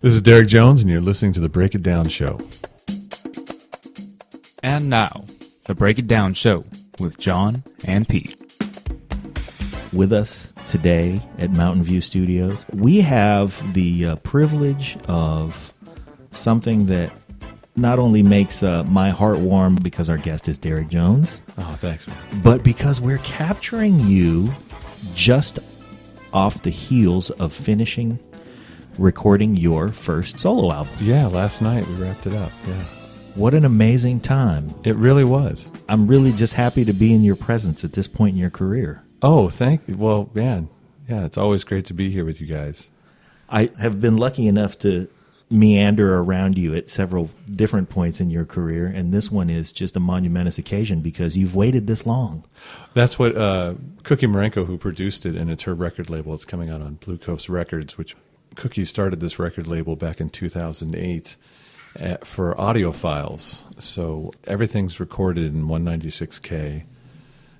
This is Derek Jones, and you're listening to The Break It Down Show. And now, The Break It Down Show with John and Pete. With us today at Mountain View Studios, we have the privilege of something that not only makes my heart warm because our guest is Derek Jones. Oh, thanks, man. But because we're capturing you just off the heels of finishing recording your first solo album. Yeah, last night we wrapped it up. Yeah. What an amazing time. It really was. I'm really just happy to be in your presence at this point in your career. Oh, thank you. Well, man, yeah, it's always great to be here with you guys. I have been lucky enough to meander around you at several different points in your career, and this one is just a monumentous occasion because you've waited this long. That's what Cookie Marenko, who produced it, and it's her record label. It's coming out on Blue Coast Records, which Cookie started this record label back in 2008 for audiophiles. So everything's recorded in 196K,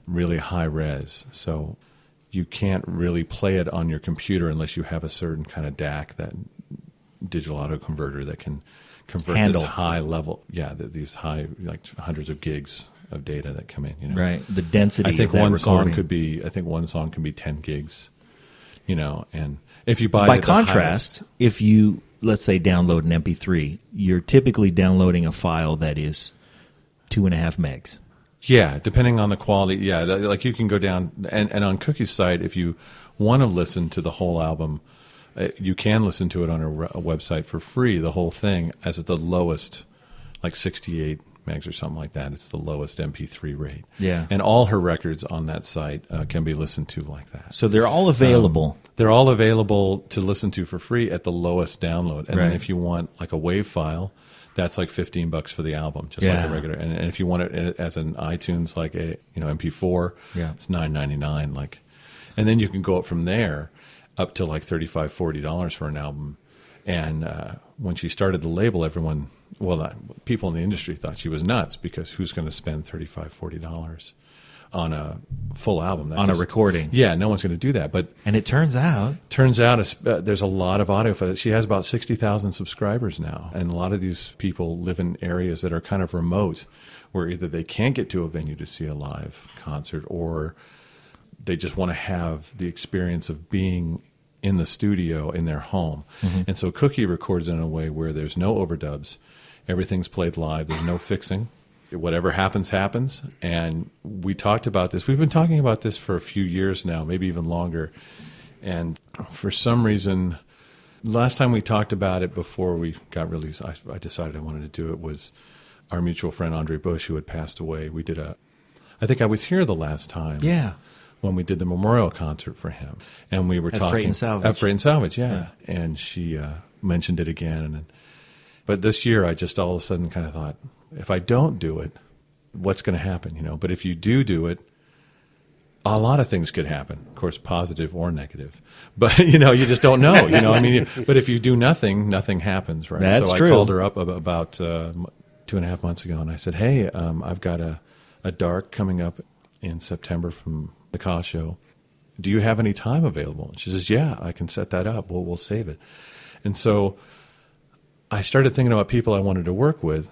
really high res. So you can't really play it on your computer unless you have a certain kind of DAC, that digital auto converter that can convert this high level. Yeah, these high, like hundreds of gigs of data that come in. You know? Right. The density. I think of that one recording. song could be. I think one song can be 10 gigs. You know, and if you buy by it at contrast, the highest, if you let's say download an MP3, you're typically downloading a file that is 2.5 megs. yeah, depending on the quality, yeah, like you can go down and on Cookie's site, if you want to listen to the whole album, you can listen to it on a website for free, the whole thing, as at the lowest, like 68 megs or something like that. It's the lowest MP3 rate. Yeah. And all her records on that site can be listened to like that. So they're all available. They're all available to listen to for free at the lowest download. And then Right. if you want like a WAV file, that's like $15 for the album, just Yeah. like a regular. And if you want it as an iTunes, like a MP4, Yeah. it's $9.99. Like, and then you can go up from there up to like $35, $40 for an album. And when she started the label, everyone, people in the industry thought she was nuts because who's going to spend $35, $40 on a full album? On a recording. Yeah, no one's going to do that. But And it turns out there's a lot of audio for it. She has about 60,000 subscribers now. And a lot of these people live in areas that are kind of remote where either they can't get to a venue to see a live concert or they just want to have the experience of being in the studio in their home. Mm-hmm. And so Cookie records in a way where there's no overdubs. Everything's played live. There's no fixing. Whatever happens, happens. And we talked about this. We've been talking about this for a few years now, maybe even longer. And for some reason, last time we talked about it before we got released, I decided I wanted to do it, was our mutual friend Andre Bush, who had passed away. We did I think I was here the last time. Yeah. When we did the memorial concert for him. And we were At talking. Freight and Salvage. At Freight and Salvage, yeah. And she mentioned it again. But this year, I just all of a sudden kind of thought, if I don't do it, what's going to happen? You know, but if you do it, a lot of things could happen. Of course, positive or negative. But you just don't know. I mean, but if you do nothing, nothing happens, right? That's so true. I called her up about 2.5 months ago, and I said, "Hey, I've got a dark coming up in September from the Ka show. Do you have any time available?" And she says, "Yeah, I can set that up. We'll save it." And so I started thinking about people I wanted to work with.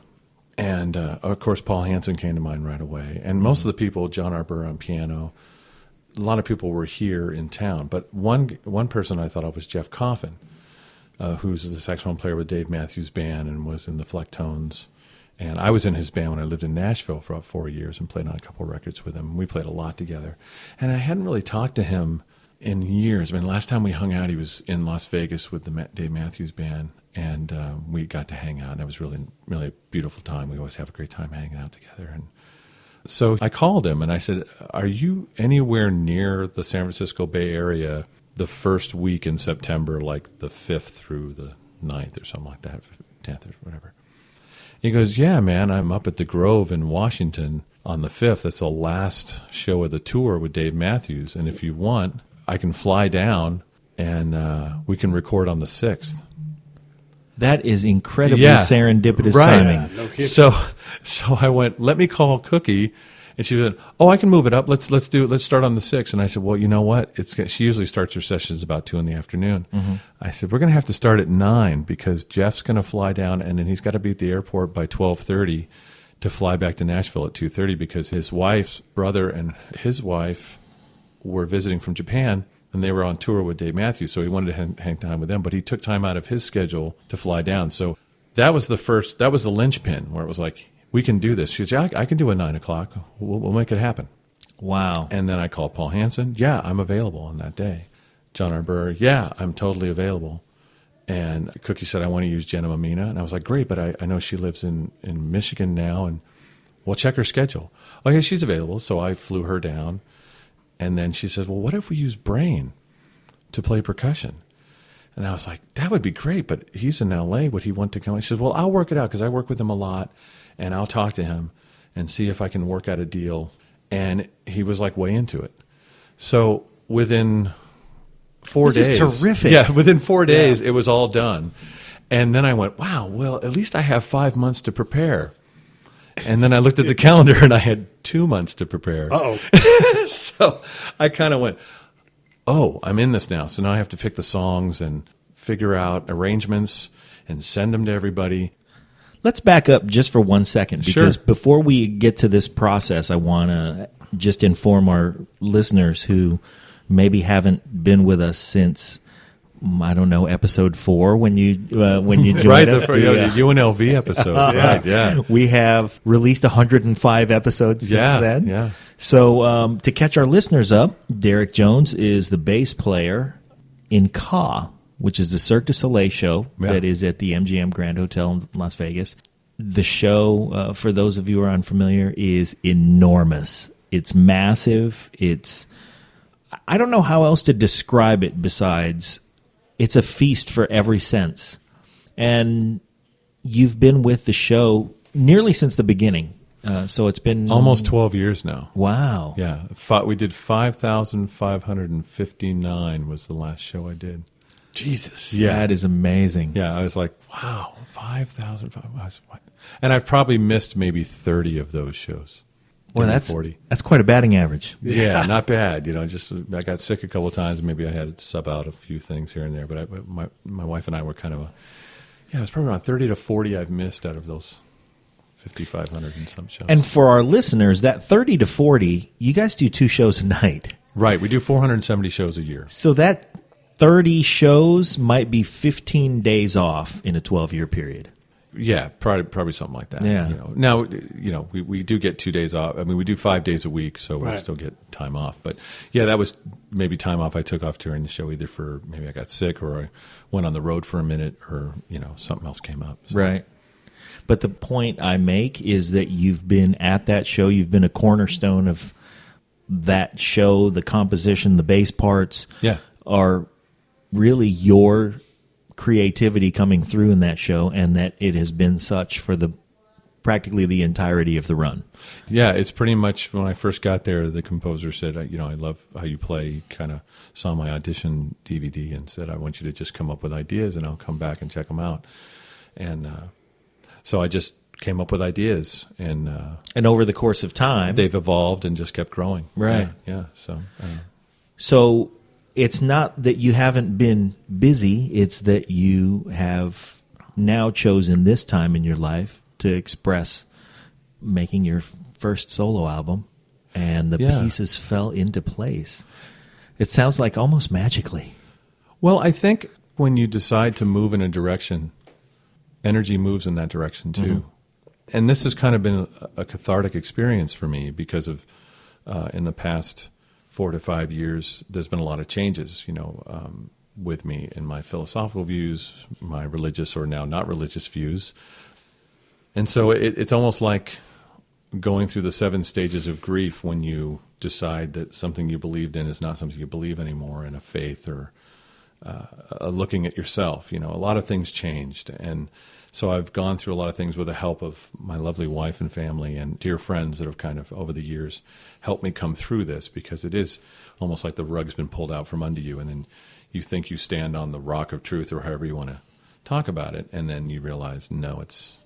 And, of course, Paul Hansen came to mind right away. And most of the people, John Arbor on piano, a lot of people were here in town. But one person I thought of was Jeff Coffin, who's the saxophone player with Dave Matthews Band and was in the Flecktones. And I was in his band when I lived in Nashville for about 4 years and played on a couple records with him. We played a lot together. And I hadn't really talked to him in years. I mean, last time we hung out, he was in Las Vegas with the Dave Matthews Band. And we got to hang out, and it was really, really a beautiful time. We always have a great time hanging out together. And so I called him, and I said, "Are you anywhere near the San Francisco Bay Area the first week in September, like the 5th through the 9th or something like that, 10th or whatever?" He goes, "Yeah, man, I'm up at the Grove in Washington on the 5th. That's the last show of the tour with Dave Matthews. And if you want, I can fly down, and we can record on the 6th. That is incredibly serendipitous timing. So I went, let me call Cookie And she said, "Oh, I can move it up. Let's start on the 6th." And I said, "Well, you know what? She usually starts her sessions about 2 p.m. I said, "We're going to have to start at 9 because Jeff's going to fly down, and then he's got to be at the airport by 12:30 to fly back to Nashville at 2:30 because his wife's brother and his wife were visiting from Japan, and they were on tour with Dave Matthews, so he wanted to hang time with them. But he took time out of his schedule to fly down. So that was the linchpin where it was like, we can do this. She said, "Yeah, I can do a 9 o'clock. We'll make it happen." Wow. And then I called Paul Hansen. "Yeah, I'm available on that day." John Arbour. "Yeah, I'm totally available." And Cookie said, "I want to use Jenna Mamina." And I was like, "Great, but I know she lives in Michigan now, and we'll check her schedule." "Oh, yeah, she's available." So I flew her down. And then she says, "Well, what if we use Brain to play percussion?" And I was like, "That would be great, but he's in L.A. Would he want to come?" She says, "Well, I'll work it out because I work with him a lot, and I'll talk to him and see if I can work out a deal." And he was like way into it. So within 4 days. This is terrific. Yeah, within 4 days, it was all done. And then I went, wow, well, at least I have 5 months to prepare. And then I looked at the calendar, and I had 2 months to prepare. Uh-oh. So I kind of went, oh, I'm in this now. So now I have to pick the songs and figure out arrangements and send them to everybody. Let's back up just for 1 second, because Sure. before we get to this process, I want to just inform our listeners who maybe haven't been with us since, I don't know, episode 4 when you joined Right, us. the UNLV episode. Right, yeah. We have released 105 episodes since then. Yeah. So to catch our listeners up, Derek Jones is the bass player in Ka, which is the Cirque du Soleil show that is at the MGM Grand Hotel in Las Vegas. The show, for those of you who are unfamiliar, is enormous. It's massive. I don't know how else to describe it besides it's a feast for every sense. And you've been with the show nearly since the beginning. So it's been Almost 12 years now. Wow. Yeah. We did 5,559 was the last show I did. Jesus. Yeah. That is amazing. Yeah, I was like, wow, 5,000. And I've probably missed maybe 30 of those shows. Well, Maybe that's 40. that's quite a batting average. Yeah, not bad. I got sick a couple of times. Maybe I had to sub out a few things here and there. But my wife and I were kind of it was probably around 30 to 40 I've missed out of those 5,500 and some shows. And for our listeners, that 30 to 40, you guys do 2 shows a night. Right, we do 470 shows a year. So that 30 shows might be 15 days off in a 12-year period. Yeah, probably something like that. Yeah. Now, we do get 2 days off. I mean, we do 5 days a week, so we Right. still get time off. But yeah, that was maybe time off I took off during the show, either for maybe I got sick or I went on the road for a minute, or something else came up. So. Right. But the point I make is that you've been at that show. You've been a cornerstone of that show. The composition, the bass parts Yeah. are really your creativity coming through in that show, and that it has been such for practically the entirety of the run. Yeah, it's pretty much when I first got there, the composer said, I love how you play. He kind of saw my audition DVD and said, I want you to just come up with ideas and I'll come back and check them out. And so I just came up with ideas, and over the course of time, they've evolved and just kept growing. Right. Yeah. So. So it's not that you haven't been busy, it's that you have now chosen this time in your life to express making your first solo album, and the pieces fell into place. It sounds like almost magically. Well, I think when you decide to move in a direction, energy moves in that direction too. Mm-hmm. And this has kind of been a cathartic experience for me because of in the past 4 to 5 years, there's been a lot of changes, with me in my philosophical views, my religious or now not religious views. And so it's almost like going through the 7 stages of grief when you decide that something you believed in is not something you believe anymore, in a faith or looking at yourself. A lot of things changed. And so I've gone through a lot of things with the help of my lovely wife and family and dear friends that have kind of, over the years, helped me come through this, because it is almost like the rug's been pulled out from under you, and then you think you stand on the rock of truth, or however you want to talk about it, and then you realize, no, it's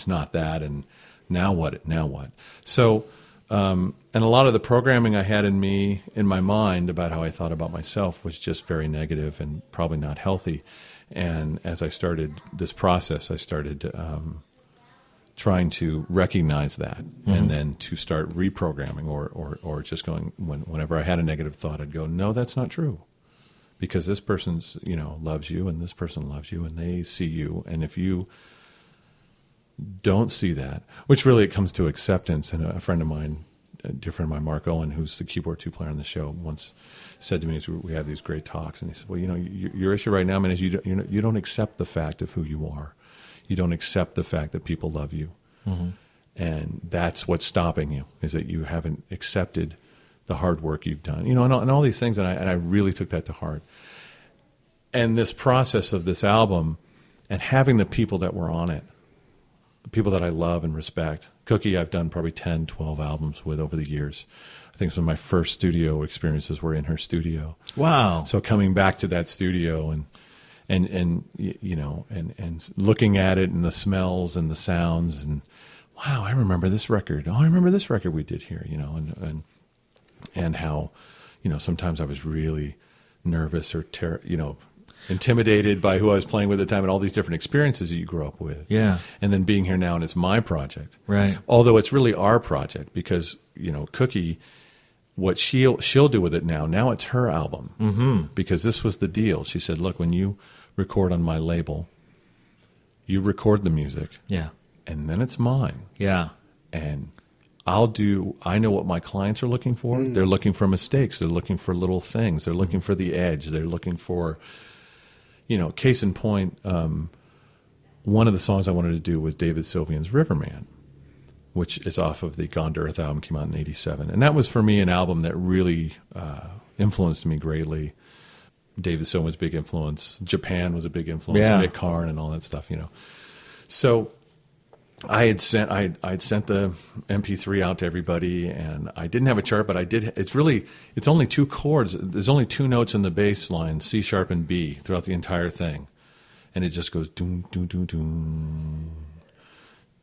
not that, and Now what? Now what? So, and a lot of the programming I had in my mind about how I thought about myself was just very negative and probably not healthy. And as I started this process, I started trying to recognize that, and then to start reprogramming, or just going, whenever I had a negative thought, I'd go, no, that's not true, because this person's loves you, and this person loves you, and they see you, and if you don't see that, which really it comes to acceptance. And a friend of mine, a dear friend of mine, Mark Owen, who's the keyboard 2 player on the show, once said to me, as we had these great talks, and he said, well, your issue right now, man, is you don't accept the fact of who you are. You don't accept the fact that people love you. Mm-hmm. And that's what's stopping you, is that you haven't accepted the hard work you've done. And all these things, and I really took that to heart. And this process of this album, and having the people that were on it, the people that I love and respect. Cookie, I've done probably 10, 12 albums with over the years. I think some of my first studio experiences were in her studio. Wow. So coming back to that studio and looking at it, and the smells and the sounds, and wow, I remember this record. Oh, I remember this record we did here, and how, sometimes I was really nervous or intimidated by who I was playing with at the time, and all these different experiences that you grow up with. Yeah. And then being here now, and it's my project. Right. Although it's really our project, because, Cookie, what she'll do with it now it's her album. Mm-hmm. Because this was the deal. She said, look, when you record on my label, you record the music. Yeah. And then it's mine. Yeah. And I know what my clients are looking for. They're looking for mistakes. They're looking for little things. They're looking for the edge. They're looking for, case in point, one of the songs I wanted to do was David Sylvian's Riverman, which is off of the Gone to Earth album, came out in 1987. And that was, for me, an album that really influenced me greatly. David Sylvian was a big influence. Japan was a big influence. Yeah. Nick Carn and all that stuff, So I'd sent the MP3 out to everybody, and I didn't have a chart, but I did. It's only 2 chords. There's only 2 notes in the bass line, C sharp and B, throughout the entire thing, and it just goes doom doom doom doom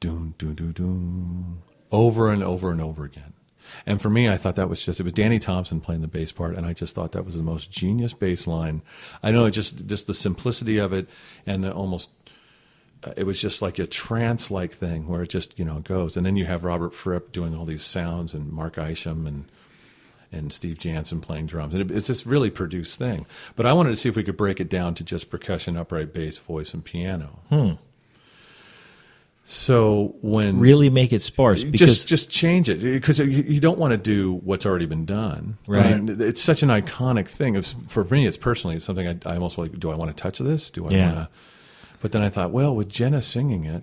doom doom doom doom over and over and over again. And for me, I thought it was Danny Thompson playing the bass part, and I just thought that was the most genius bass line. I know, just the simplicity of it, and the almost. It was just like a trance-like thing where it just, goes. And then you have Robert Fripp doing all these sounds, and Mark Isham and Steve Jansen playing drums. And it's this really produced thing. But I wanted to see if we could break it down to just percussion, upright bass, voice, and piano. So when... Really make it sparse. Because just change it. Because you don't want to do what's already been done. Right. I mean, it's such an iconic thing. For me, it's personally, it's something I almost like, do I want to touch this? Do I want to... But then I thought, well, with Jenna singing it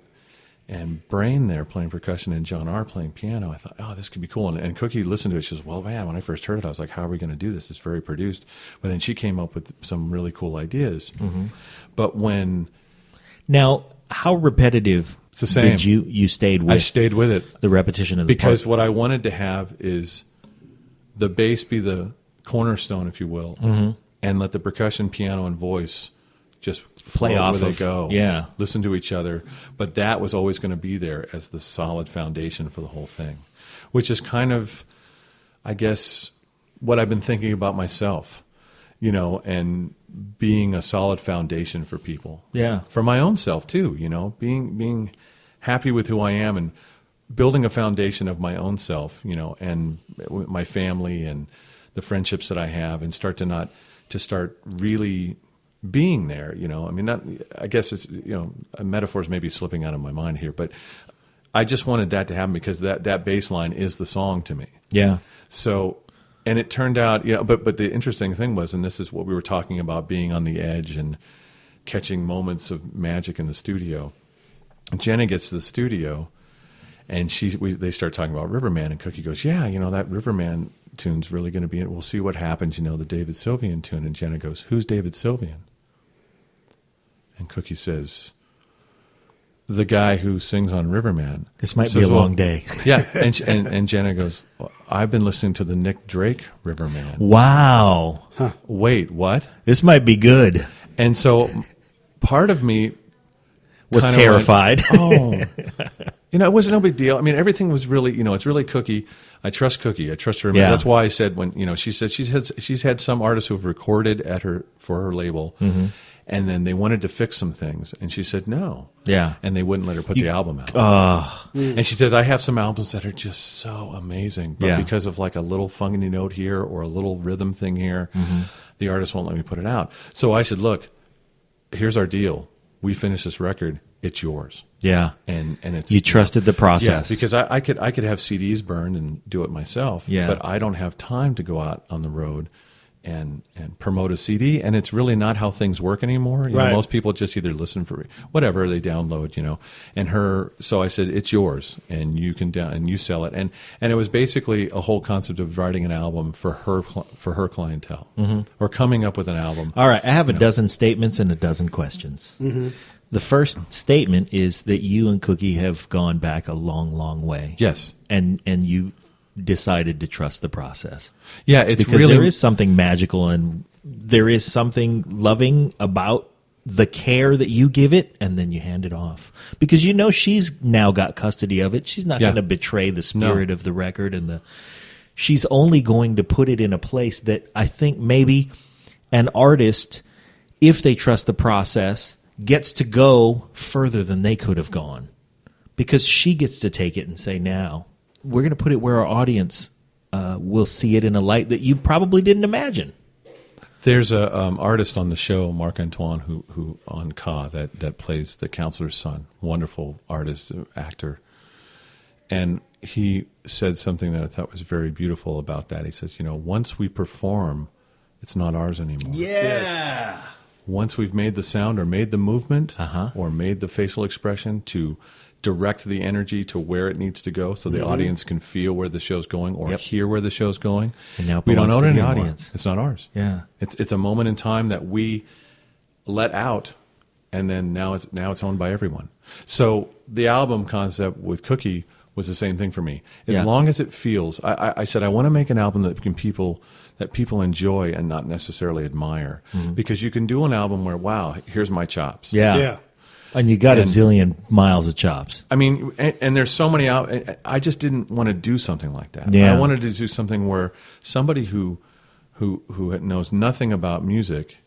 and Brain there playing percussion and John R. playing piano, I thought, oh, this could be cool. And Cookie listened to it. She says, well, man, when I first heard it, I was like, how are we going to do this? It's very produced. But then she came up with some really cool ideas. Mm-hmm. But when... Now, how repetitive it's the same. did you stayed with? I stayed with it. The repetition of the Because part. what I wanted to have is the bass be the cornerstone, if you will, and let the percussion, piano, and voice just play off where of, they go. Yeah. Listen to each other. But that was always going to be there as the solid foundation for the whole thing, which is kind of, I guess, what I've been thinking about myself, and being a solid foundation for people. Yeah. For my own self, too, being happy with who I am and building a foundation of my own self, and my family and the friendships that I have, and start really being there, I mean, I guess it's, metaphors may be slipping out of my mind here, but I just wanted that to happen because that bass line is the song to me. Yeah. So, and it turned out, but the interesting thing was, and this is what we were talking about, being on the edge and catching moments of magic in the studio. Jenna gets to the studio, and they start talking about Riverman, and Cookie goes, yeah, that Riverman tune's really going to be it. We'll see what happens, the David Sylvian tune. And Jenna goes, who's David Sylvian? And Cookie says, the guy who sings on Riverman. This might be a long day. Yeah, and Jenna goes, well, I've been listening to the Nick Drake Riverman. Wow. Huh. Wait, what? This might be good. And so part of me was terrified. Went, oh, It was no big deal. I mean, everything was really, it's really Cookie. I trust Cookie. I trust her. Yeah. That's why I said when, she said she's had some artists who've recorded for her label, and then they wanted to fix some things, and she said no. Yeah. And they wouldn't let her put the album out. And she says, I have some albums that are just so amazing, but Yeah. because of like a little funky note here or a little rhythm thing here, the artist won't let me put it out. So I said, look, here's our deal. We finish this record. It's yours. Yeah. And it's You trusted the process. Yeah, because I could have CDs burned and do it myself. Yeah. But I don't have time to go out on the road and promote a CD. And it's really not how things work anymore. You know, Right. most people just either listen for whatever they download. So I said it's yours, and you can and you sell it. And it was basically a whole concept of writing an album for her clientele, or coming up with an album. All right, I have a dozen statements and a dozen questions. The first statement is that you and Cookie have gone back a long, long way. Yes. And you decided to trust the process. Yeah, it's Because really there is something magical and there is something loving about the care that you give it and then you hand it off. Because she's now got custody of it. She's not Yeah. going to betray the spirit of the record she's only going to put it in a place that I think maybe an artist, if they trust the process, gets to go further than they could have gone. Because she gets to take it and say, now, we're going to put it where our audience will see it in a light that you probably didn't imagine. There's a artist on the show, Marc Antoine, who on Ka that plays the counselor's son. Wonderful artist, actor, and he said something that I thought was very beautiful about that. He says, once we perform, it's not ours anymore. Yeah. Once we've made the sound or made the movement or made the facial expression to direct the energy to where it needs to go so the audience can feel where the show's going or hear where the show's going. And now it we don't belongs own to it the anymore. audience. It's not ours. Yeah. It's a moment in time that we let out, and then now it's owned by everyone. So the album concept with Cookie was the same thing for me. As long as it feels, I said I want to make an album that people enjoy and not necessarily admire, because you can do an album where, wow, here's my chops. Yeah. And you got a And- zillion miles of chops. I mean, and there's so many out. I just didn't want to do something like that. Yeah. I wanted to do something where somebody who knows nothing about music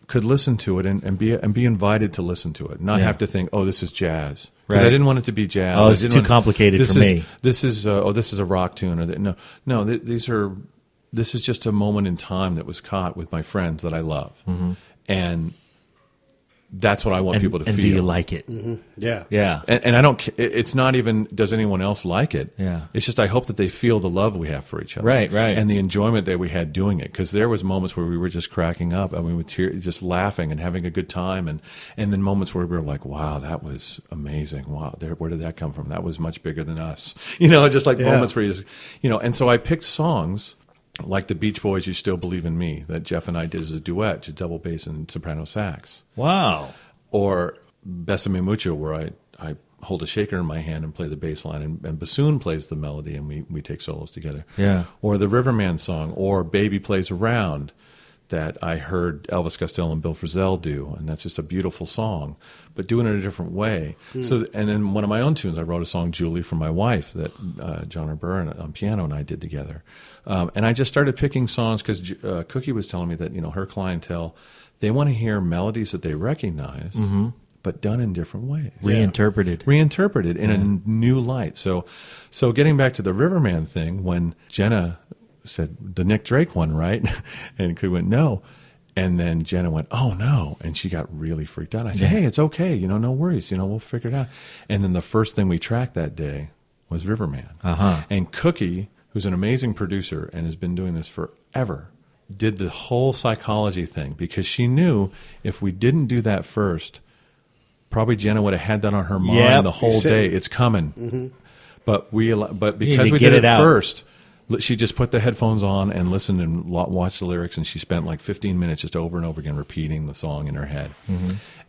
could listen to it and be invited to listen to it, not have to think, oh, this is jazz. 'Cause Right. I didn't want it to be jazz. Oh, I it's didn't too want- complicated this for is- me. This is this is a rock tune, or no. This is just a moment in time that was caught with my friends that I love, and that's what I want people to and feel. do you like it? Yeah. Yeah. And I don't. It's not even. Does anyone else like it? Yeah. It's just I hope that they feel the love we have for each other. Right. And the enjoyment that we had doing it, because there was moments where we were just cracking up. I mean, with just laughing and having a good time, and then moments where we were like, "Wow, that was amazing! Wow, where did that come from? That was much bigger than us." Just like moments where you just, And so I picked songs like the Beach Boys' "You Still Believe in Me" that Jeff and I did as a duet, just double bass and soprano sax. Wow. Or Besame Mucho, where I hold a shaker in my hand and play the bass line, and bassoon plays the melody, and we take solos together. Yeah. Or the Riverman song, or Baby Plays Around, that I heard Elvis Costello and Bill Frisell do, and that's just a beautiful song, but doing it a different way. So, and then one of my own tunes, I wrote a song, Julie, for my wife, that John O'Byrne on piano and I did together. And I just started picking songs because Cookie was telling me that, her clientele, they want to hear melodies that they recognize, but done in different ways. Reinterpreted in a new light. So getting back to the Riverman thing, when Jenna said the Nick Drake one, right? And Cookie went, no. And then Jenna went, oh, no. And she got really freaked out. I said, hey, it's okay. No worries. We'll figure it out. And then the first thing we tracked that day was Riverman. And Cookie, who's an amazing producer and has been doing this forever, did the whole psychology thing, because she knew if we didn't do that first, probably Jenna would have had that on her mind the whole day. It's coming. But because we did it first, she just put the headphones on and listened and watched the lyrics, and she spent like 15 minutes just over and over again repeating the song in her head.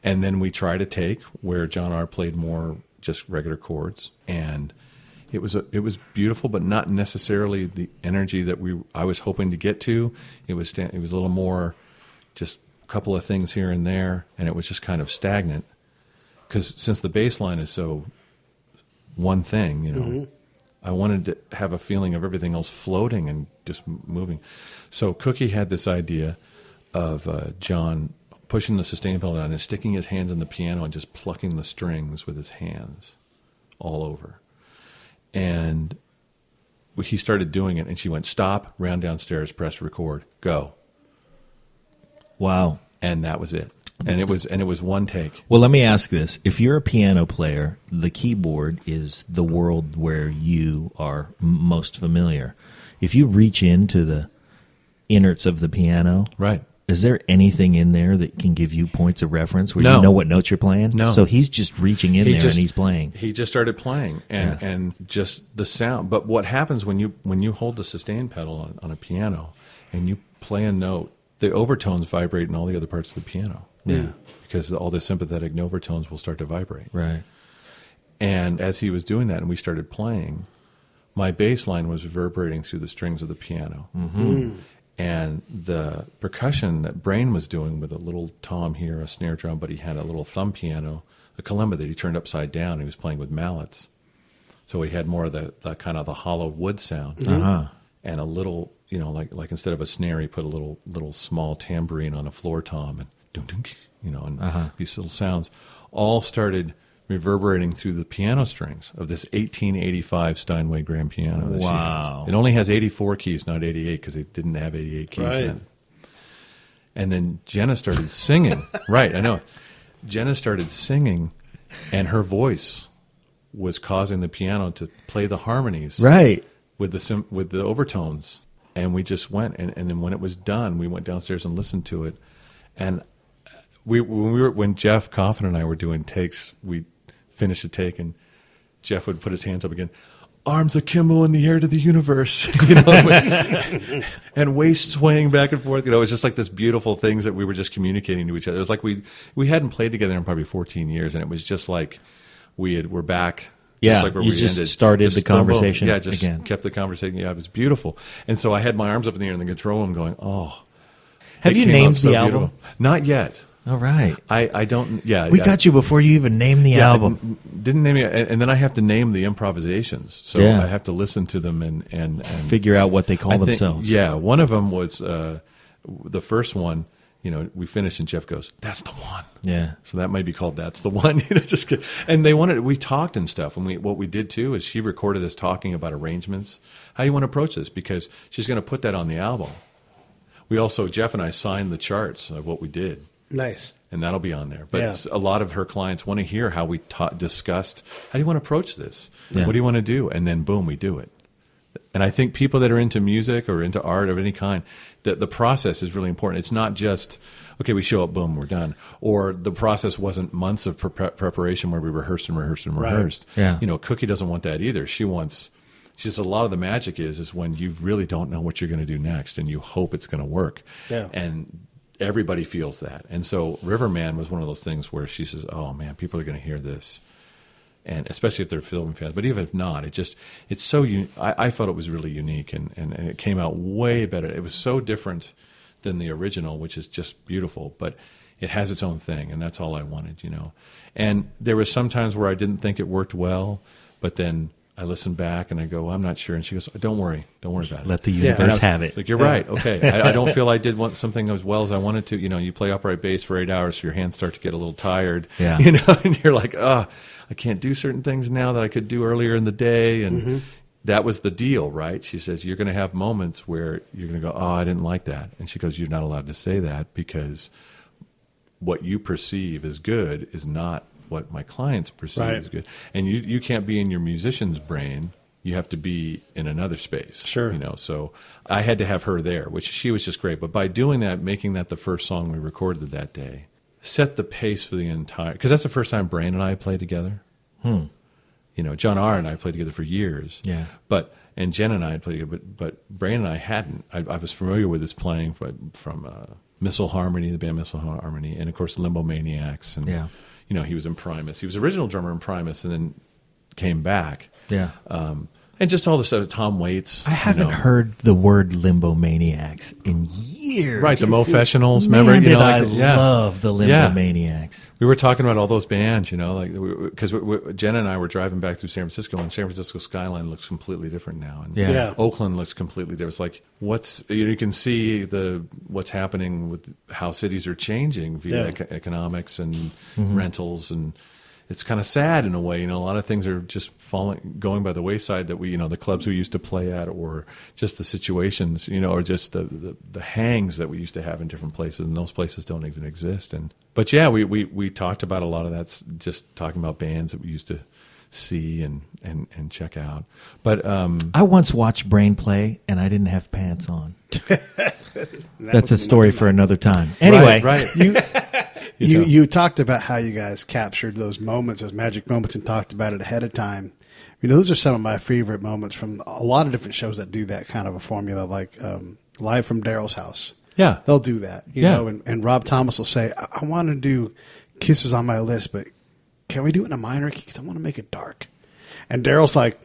And then we tried a take where John R. played more just regular chords, and it was beautiful, but not necessarily the energy that I was hoping to get to. It was a little more just a couple of things here and there, and it was just kind of stagnant, because since the bass line is so one thing, you know. I wanted to have a feeling of everything else floating and just moving. So Cookie had this idea of John pushing the sustain pedal down and sticking his hands on the piano and just plucking the strings with his hands all over. And he started doing it, and she went, stop, round downstairs, press record, go. Wow. And that was it. And it was one take. Well, let me ask this. If you're a piano player, the keyboard is the world where you are most familiar. If you reach into the innards of the piano, Right. is there anything in there that can give you points of reference where No. you know what notes you're playing? No. So he's just reaching in there and he's playing. He just started playing, and just the sound. But what happens when you hold the sustain pedal on a piano and you play a note, the overtones vibrate in all the other parts of the piano. Yeah. Because all the sympathetic overtones will start to vibrate. Right. And as he was doing that and we started playing, my bass line was reverberating through the strings of the piano. Mm-hmm. And the percussion that Brain was doing with a little tom here, a snare drum, but he had a little thumb piano, a kalimba that he turned upside down. He was playing with mallets. So he had more of the kind of the hollow wood sound. Uh-huh. And a little, you know, like instead of a snare, he put a little small tambourine on a floor tom and dunk, dunk, you know, and these little sounds all started reverberating through the piano strings of this 1885 Steinway grand piano. That Wow. she has. It only has 84 keys, not 88, because it didn't have 88 keys Right. then. And then Jenna started singing. Right, I know. Jenna started singing, and her voice was causing the piano to play the harmonies Right. with the overtones. And we just went, and then when it was done, we went downstairs and listened to it. And when Jeff Coffin and I were doing takes, we finished a take, and Jeff would put his hands up again, arms akimbo in the air to the universe, you know, and waist swaying back and forth. You know, it was just like this beautiful things that we were just communicating to each other. It was like we hadn't played together in probably 14 years, and it was just like we're back. Yeah, just like where you we just ended. started Just the boom, boom. conversation Yeah, just again. kept the conversation. Yeah, it was beautiful. And so I had my arms up in the air in the control room going, oh. Have it you came out named so the album? beautiful. Not yet. All right. I don't. Yeah, We got you before you even named the album. Didn't name it, and then I have to name the improvisations. So Yeah. I have to listen to them and Figure out what they call I think- themselves. Yeah, one of them was the first one. You know, we finished and Jeff goes, "That's the one." Yeah. So that might be called "That's the One." You know, just and they wanted. We talked and stuff, and what we did too is she recorded us talking about arrangements. How you want to approach this, because she's going to put that on the album. We also, Jeff and I signed the charts of what we did. Nice. And that'll be on there. But Yeah. a lot of her clients want to hear how we discussed, how do you want to approach this? Yeah. What do you want to do? And then, boom, we do it. And I think people that are into music or into art of any kind, the process is really important. It's not just, okay, we show up, boom, we're done. Or the process wasn't months of preparation where we rehearsed and rehearsed and Right. rehearsed. Yeah. You know, Cookie doesn't want that either. She just a lot of the magic is when you really don't know what you're going to do next and you hope it's going to work. Yeah. And everybody feels that. And so Riverman was one of those things where she says, oh man, people are going to hear this. And especially if they're film fans, but even if not, it's so I felt it was really unique and it came out way better. It was so different than the original, which is just beautiful, but it has its own thing, and that's all I wanted, you know. And there was some times where I didn't think it worked well, but then I listened back and I go, well, I'm not sure. And she goes, don't worry about it. Let the Yeah. universe And I was have it. Like, you're right. Okay. I don't feel I did something as well as I wanted to. You know, you play upright bass for 8 hours, so your hands start to get a little tired. Yeah. You know, and you're like, I can't do certain things now that I could do earlier in the day. And that was the deal, right? She says, you're going to have moments where you're going to go, I didn't like that. And she goes, you're not allowed to say that, because what you perceive as good is not what my clients perceive Right. as good. And you can't be in your musician's brain. You have to be in another space. Sure. You know, so I had to have her there, which she was just great. But by doing that, making that the first song we recorded that day, set the pace for the entire, because that's the first time Brain and I played together. You know, John R. and I played together for years. Yeah. And Jen and I had played together, but Brain and I hadn't. I was familiar with his playing from Missile Harmony, the band Missile Harmony, and of course Limbo Maniacs. And, Yeah. you know, he was in Primus. He was original drummer in Primus and then came back. Yeah. And just all the stuff, Tom Waits. I haven't heard the word Limbo Maniacs in years. Right, the Mofessionals. Man, Remember? did I yeah. love the Limbo Yeah. Maniacs. We were talking about all those bands, because Jenna and I were driving back through San Francisco, and San Francisco skyline looks completely different now. And Yeah. Oakland looks completely different. It's like, you can see what's happening with how cities are changing via economics and rentals, and it's kind of sad in a way. A lot of things are just going by the wayside that the clubs we used to play at, or just the situations, or just the hangs that we used to have in different places, and those places don't even exist. But yeah, we talked about a lot of that, just talking about bands that we used to see and check out. But I once watched Brain play, and I didn't have pants on. That's a story for another time. Anyway, right. You talked about how you guys captured those moments, those magic moments, and talked about it ahead of time. Those are some of my favorite moments from a lot of different shows that do that kind of a formula, like Live from Daryl's House. Yeah. They'll do that, Yeah. and Rob Thomas will say, I want to do Kisses on my list, but can we do it in a minor key? Because I want to make it dark. And Daryl's like,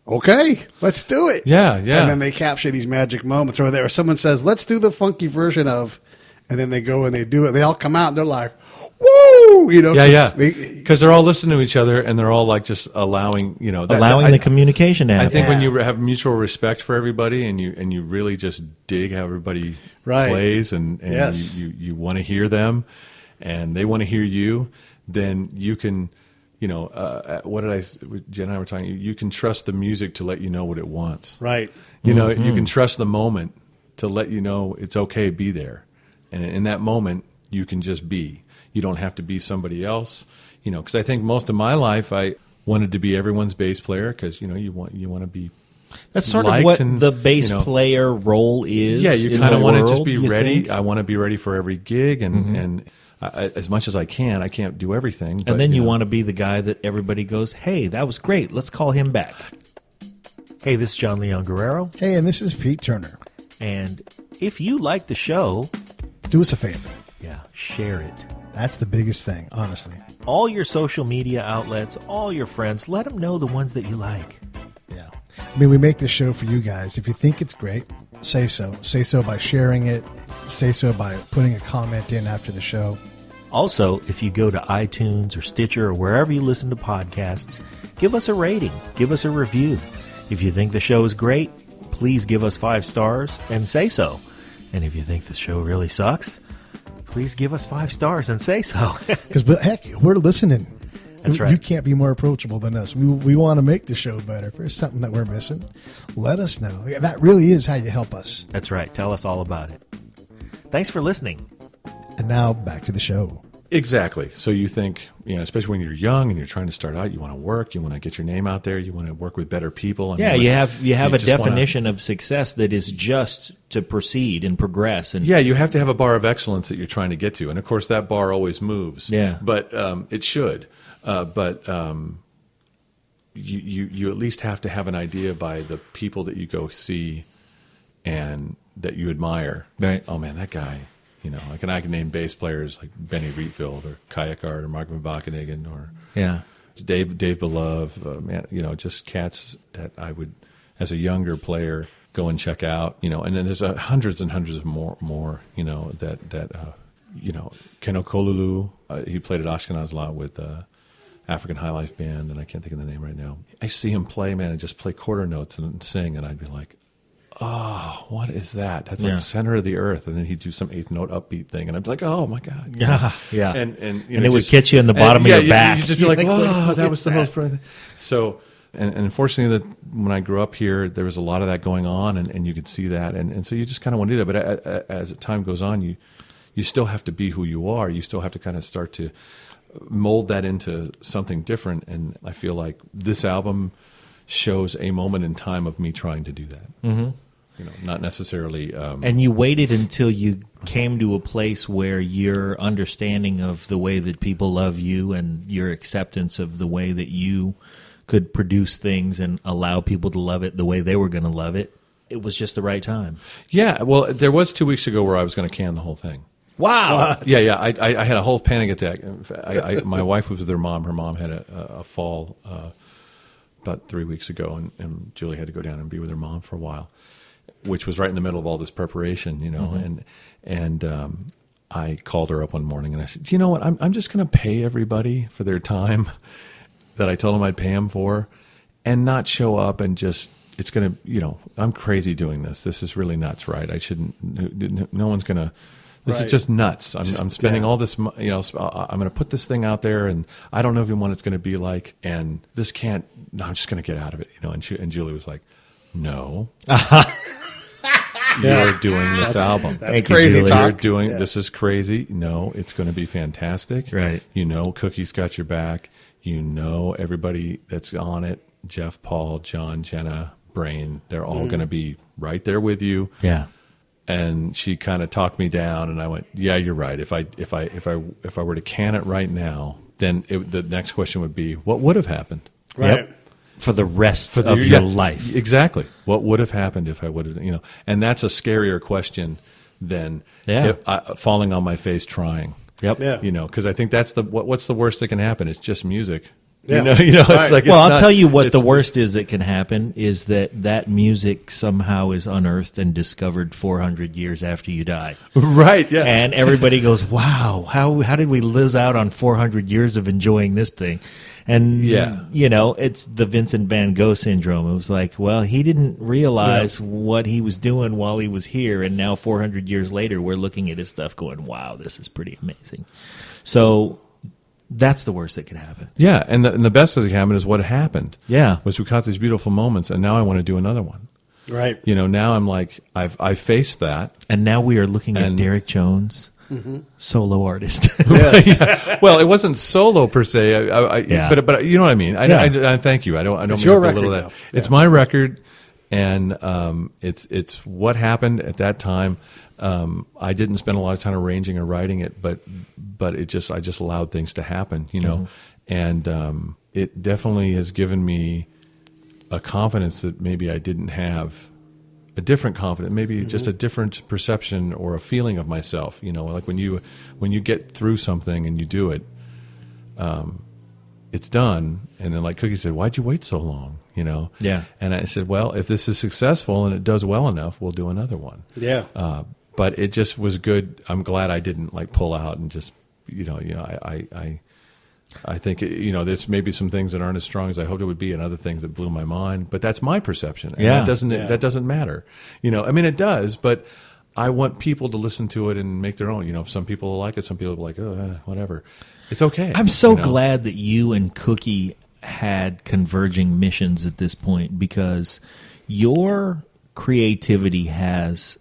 okay, let's do it. Yeah, yeah. And then they capture these magic moments. Or someone says, let's do the funky version of, and then they go and they do it. They all come out and they're like, woo! Yeah. Because they're all listening to each other, and they're all like just allowing, the communication to happen. I think when you have mutual respect for everybody, and you really just dig how everybody Right. plays, and Yes. you want to hear them, and they want to hear you, then you can, what did Jen and I were talking, you can trust the music to let you know what it wants. Right. You can trust the moment to let you know it's okay, be there. And in that moment, you can just be. You don't have to be somebody else. Because I think most of my life, I wanted to be everyone's bass player, because you want to be. That's sort of liked what and, the bass player role is. Yeah, you in kind of the want to world, just be you ready. think? I want to be ready for every gig, and as much as I can. I can't do everything. But, And then you want to be the guy that everybody goes, hey, that was great. Let's call him back. Hey, this is John Leon Guerrero, Hey, and this is Pete Turner. and if you like the show, Do us a favor. share it. That's the biggest thing, honestly. All your social media outlets, all your friends, let them know the ones that you like. Yeah. We make this show for you guys. If you think it's great, say so. Say so by sharing it. Say so by putting a comment in after the show. Also, if you go to iTunes or Stitcher or wherever you listen to podcasts, give us a rating, give us a review. If you think the show is great, please give us 5 stars and say so. And if you think the show really sucks, please give us 5 stars and say so. Because, heck, we're listening. That's right. You can't be more approachable than us. We want to make the show better. If there's something that we're missing, let us know. That really is how you help us. That's right. Tell us all about it. Thanks for listening. And now, back to the show. Exactly. So you think, especially when you're young and you're trying to start out, you want to work, you want to get your name out there, you want to work with better people. Yeah, you have a just wanna- definition of success that is just to proceed and progress. And Yeah, you have to have a bar of excellence that you're trying to get to, and of course that bar always moves. Yeah. but it should. But you at least have to have an idea by the people that you go see and that you admire. Right. Oh man, that guy. I can name bass players like Benny Rietveld or Kayakard or Mark van Bakenigen or yeah. Dave Belove, man, just cats that I would, as a younger player, go and check out, and then there's hundreds and hundreds of more, Ken Okolulu, he played at Ashkenaz a lot with African High Life Band, and I can't think of the name right now. I see him play, man, and just play quarter notes and sing, and I'd be like, oh, what is that? That's like center of the earth. And then he'd do some eighth note upbeat thing, and I'd be like, oh my God. Yeah. And it would catch you in the bottom of your back. You'd just be like, oh, that was the most brilliant thing. So, and unfortunately, when I grew up here, there was a lot of that going on, and you could see that. And so you just kind of want to do that. But as time goes on, you still have to be who you are. You still have to kind of start to mold that into something different. And I feel like this album shows a moment in time of me trying to do that. Mm-hmm. Not necessarily. And you waited until you came to a place where your understanding of the way that people love you and your acceptance of the way that you could produce things and allow people to love it the way they were going to love it, it was just the right time. Yeah, well, there was 2 weeks ago where I was going to can the whole thing. Wow. Yeah. I had a whole panic attack. In fact, my wife was with her mom. Her mom had a fall about 3 weeks ago, and Julie had to go down and be with her mom for a while, which was right in the middle of all this preparation, you know, and I called her up one morning and I said, you know what, I'm just going to pay everybody for their time that I told them I'd pay them for, and not show up and just, it's going to, you know, I'm crazy doing this. This is really nuts, right? I shouldn't, no one's going to, this is just nuts. I'm spending all this, you know, I'm going to put this thing out there, and I don't know even what it's going to be like, and this can't, no, I'm just going to get out of it, you know, and Julie was like, no. You're doing this album. That's crazy talk. You're doing this is crazy. No, it's going to be fantastic. Right. You know, Cookie's got your back. You know, everybody that's on it, Jeff, Paul, John, Jenna, Brain, they're all going to be right there with you. Yeah. And she kind of talked me down, and I went, yeah, you're right. If I were to can it right now, then the next question would be, what would have happened? Right. Yep. For the rest of your life. Exactly. What would have happened if I would have, you know, and that's a scarier question than falling on my face trying. Yep. Yeah. You know, because I think that's what's the worst that can happen? It's just music. Yeah. You know, it's Right. like, Well, it's I'll not- tell you what the it's- worst is that can happen is that music somehow is unearthed and discovered 400 years after you die. Right. Yeah. And everybody goes, wow, how did we lose out on 400 years of enjoying this thing? And, you know, it's the Vincent van Gogh syndrome. It was like, well, he didn't realize what he was doing while he was here. And now 400 years later, we're looking at his stuff going, wow, this is pretty amazing. So that's the worst that can happen. Yeah. And the best that can happen is what happened. Yeah. Was we caught these beautiful moments, and now I want to do another one. Right. You know, now I'm like, I faced that. And now we are looking at And- Derek Jones, solo artist. Well, it wasn't solo per se. Yeah. But you know what I mean. I thank you. I don't It's mean your to belittle record, that. though. It's Yeah. my record, and it's what happened at that time. I didn't spend a lot of time arranging or writing it, but I just allowed things to happen, you know, and it definitely has given me a confidence that maybe I didn't have. A different confidence, maybe just a different perception or a feeling of myself. You know, like when you get through something and you do it, it's done. And then, like Cookie said, "Why'd you wait so long?" You know. Yeah. And I said, "Well, if this is successful and it does well enough, we'll do another one." Yeah. But it just was good. I'm glad I didn't like pull out and just, I think, you know, there's maybe some things that aren't as strong as I hoped it would be, and other things that blew my mind. But that's my perception. And Yeah. that doesn't matter. You know, I mean, it does, but I want people to listen to it and make their own. You know, if some people like it, some people are like, oh, whatever. It's okay. I'm so you know? glad that you and Cookie had converging missions at this point, because your creativity has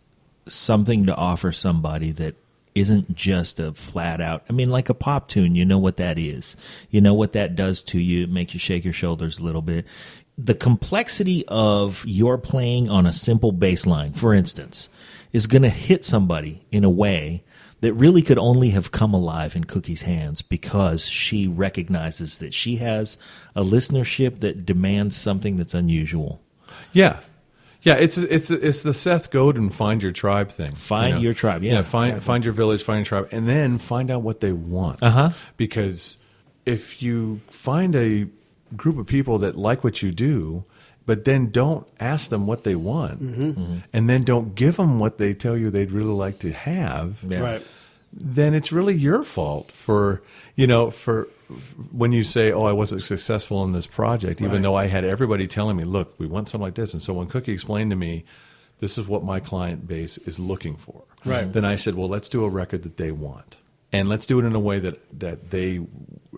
something to offer somebody that isn't just a flat out, I mean, like a pop tune, you know what that is. You know what that does to you. It makes you shake your shoulders a little bit. The complexity of your playing on a simple bass line, for instance, is going to hit somebody in a way that really could only have come alive in Cookie's hands, because she recognizes that she has a listenership that demands something that's unusual. Yeah. Yeah, it's the Seth Godin find your tribe thing. Find your tribe, yeah. Find your village, find your tribe, and then find out what they want. Because if you find a group of people that like what you do, but then don't ask them what they want, and then don't give them what they tell you they'd really like to have, Right. then it's really your fault for when you say, oh, I wasn't successful in this project, even though I had everybody telling me, look, we want something like this. And so when Cookie explained to me, this is what my client base is looking for, Right. then I said, well, let's do a record that they want. And let's do it in a way that they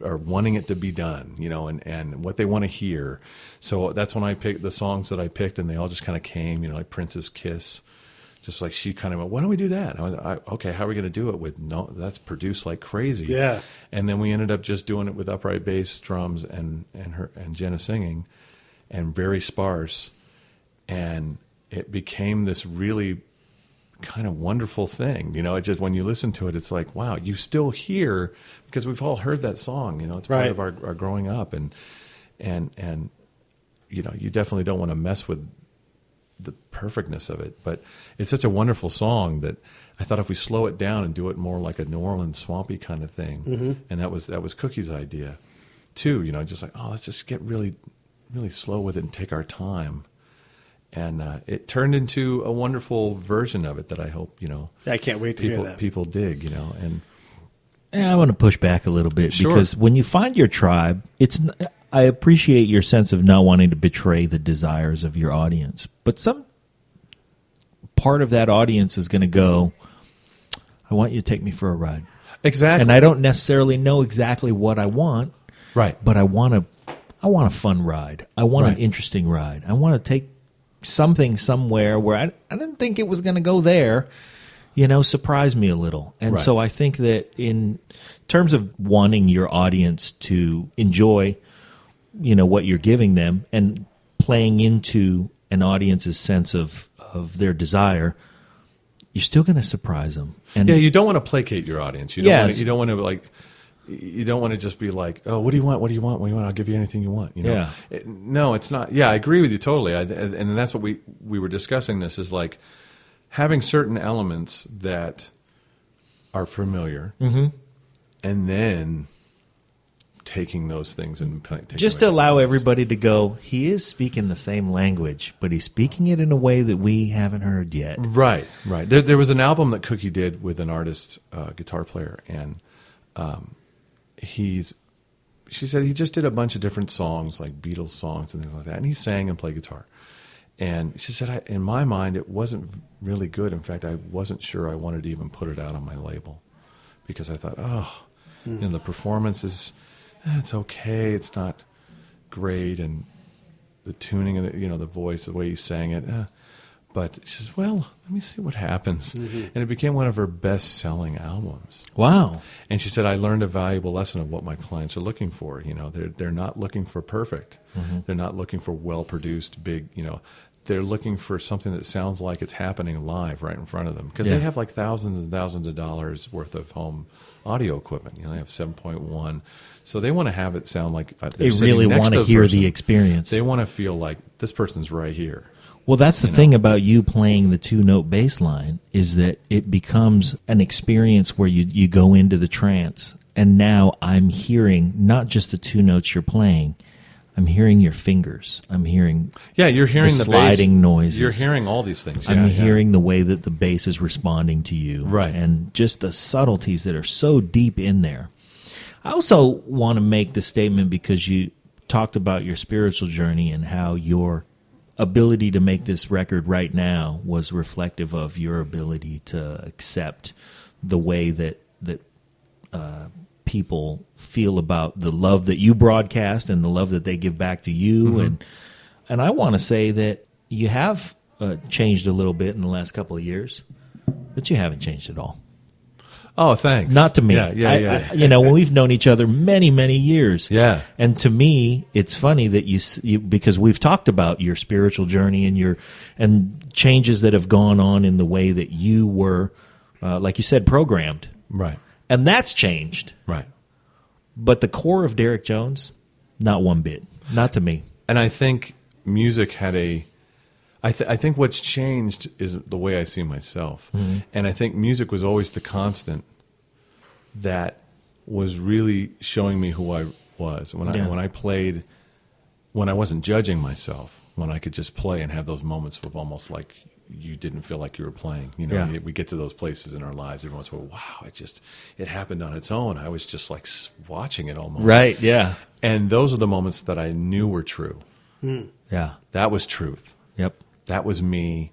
are wanting it to be done, you know, and what they want to hear. So that's when I picked the songs that I picked, and they all just kind of came, you know, like Prince's Kiss. Just like she kind of went, why don't we do that? And I went, okay, how are we going to do it with that's produced like crazy. Yeah. And then we ended up just doing it with upright bass, drums, and Jenna singing, and very sparse. And it became this really kind of wonderful thing. You know, it just, when you listen to it, it's like, wow, you still hear, because we've all heard that song, you know, it's part Right. of our growing up. And, you know, you definitely don't want to mess with the perfectness of it, but it's such a wonderful song that I thought if we slow it down and do it more like a New Orleans swampy kind of thing, and that was Cookie's idea too. You know, just like, oh, let's just get really really slow with it and take our time. And it turned into a wonderful version of it that I hope, I can't wait to hear that. people dig, and I want to push back a little bit Sure. because when you find your tribe, I appreciate your sense of not wanting to betray the desires of your audience, but some part of that audience is going to go, I want you to take me for a ride. exactly. And I don't necessarily know exactly what I want, right. but I want a fun ride. I want Right. an interesting ride. I want to take something somewhere where I didn't think it was going to go there, surprise me a little. And Right. so I think that in terms of wanting your audience to enjoy, what you're giving them and playing into an audience's sense of their desire, you're still going to surprise them. And Yeah, you don't want to placate your audience. You Yes. don't want to you don't want to just be like, oh, what do you want? What do you want? What do you want? I'll give you anything you want. Yeah. No, it's not. Yeah, I agree with you totally. And that's what we were discussing. This is like having certain elements that are familiar, and then taking those things and taking just away to allow those. everybody to go, he is speaking the same language, but he's speaking it in a way that we haven't heard yet. Right. There was an album that Cookie did with an artist, guitar player, and she said he just did a bunch of different songs, like Beatles songs and things like that, and he sang and played guitar. And she said, in my mind, it wasn't really good. In fact, I wasn't sure I wanted to even put it out on my label because I thought, the performance is, it's okay, it's not great, and the tuning and the voice, the way he sang it. But she says, well, let me see what happens. And it became one of her best-selling albums. Wow. And she said, I learned a valuable lesson of what my clients are looking for. They're not looking for perfect. They're not looking for well-produced, big, they're looking for something that sounds like it's happening live right in front of them. Because they have like thousands and thousands of dollars worth of home audio equipment. They have 7.1. So they want to have it sound like They really want to hear the experience. They want to feel like this person's right here. Well, that's the thing about you playing the two-note bass line is that it becomes an experience where you go into the trance, and now I'm hearing not just the two notes you're playing, I'm hearing your fingers. I'm hearing you're hearing the sliding bass. noises. You're hearing all these things. I'm hearing the way that the bass is responding to you. Right. And just the subtleties that are so deep in there. I also want to make the statement because you talked about your spiritual journey and how your ability to make this record right now was reflective of your ability to accept the way that people feel about the love that you broadcast and the love that they give back to you. And I want to say that you have changed a little bit in the last couple of years, but you haven't changed at all. Oh, thanks. Not to me. Yeah. When we've known each other many, many years. Yeah. And to me, it's funny that you because we've talked about your spiritual journey and changes that have gone on in the way that you were, like you said, programmed. Right. And that's changed. Right. But the core of Derek Jones, not one bit. Not to me. And I think music had I think what's changed is the way I see myself. And I think music was always the constant that was really showing me who I was. When I played, when I wasn't judging myself, when I could just play and have those moments of almost like you didn't feel like you were playing. We get to those places in our lives every once in a while. Wow, it happened on its own. I was just like watching it almost. Right, yeah. And those are the moments that I knew were true. Yeah. That was truth. Yep. That was me.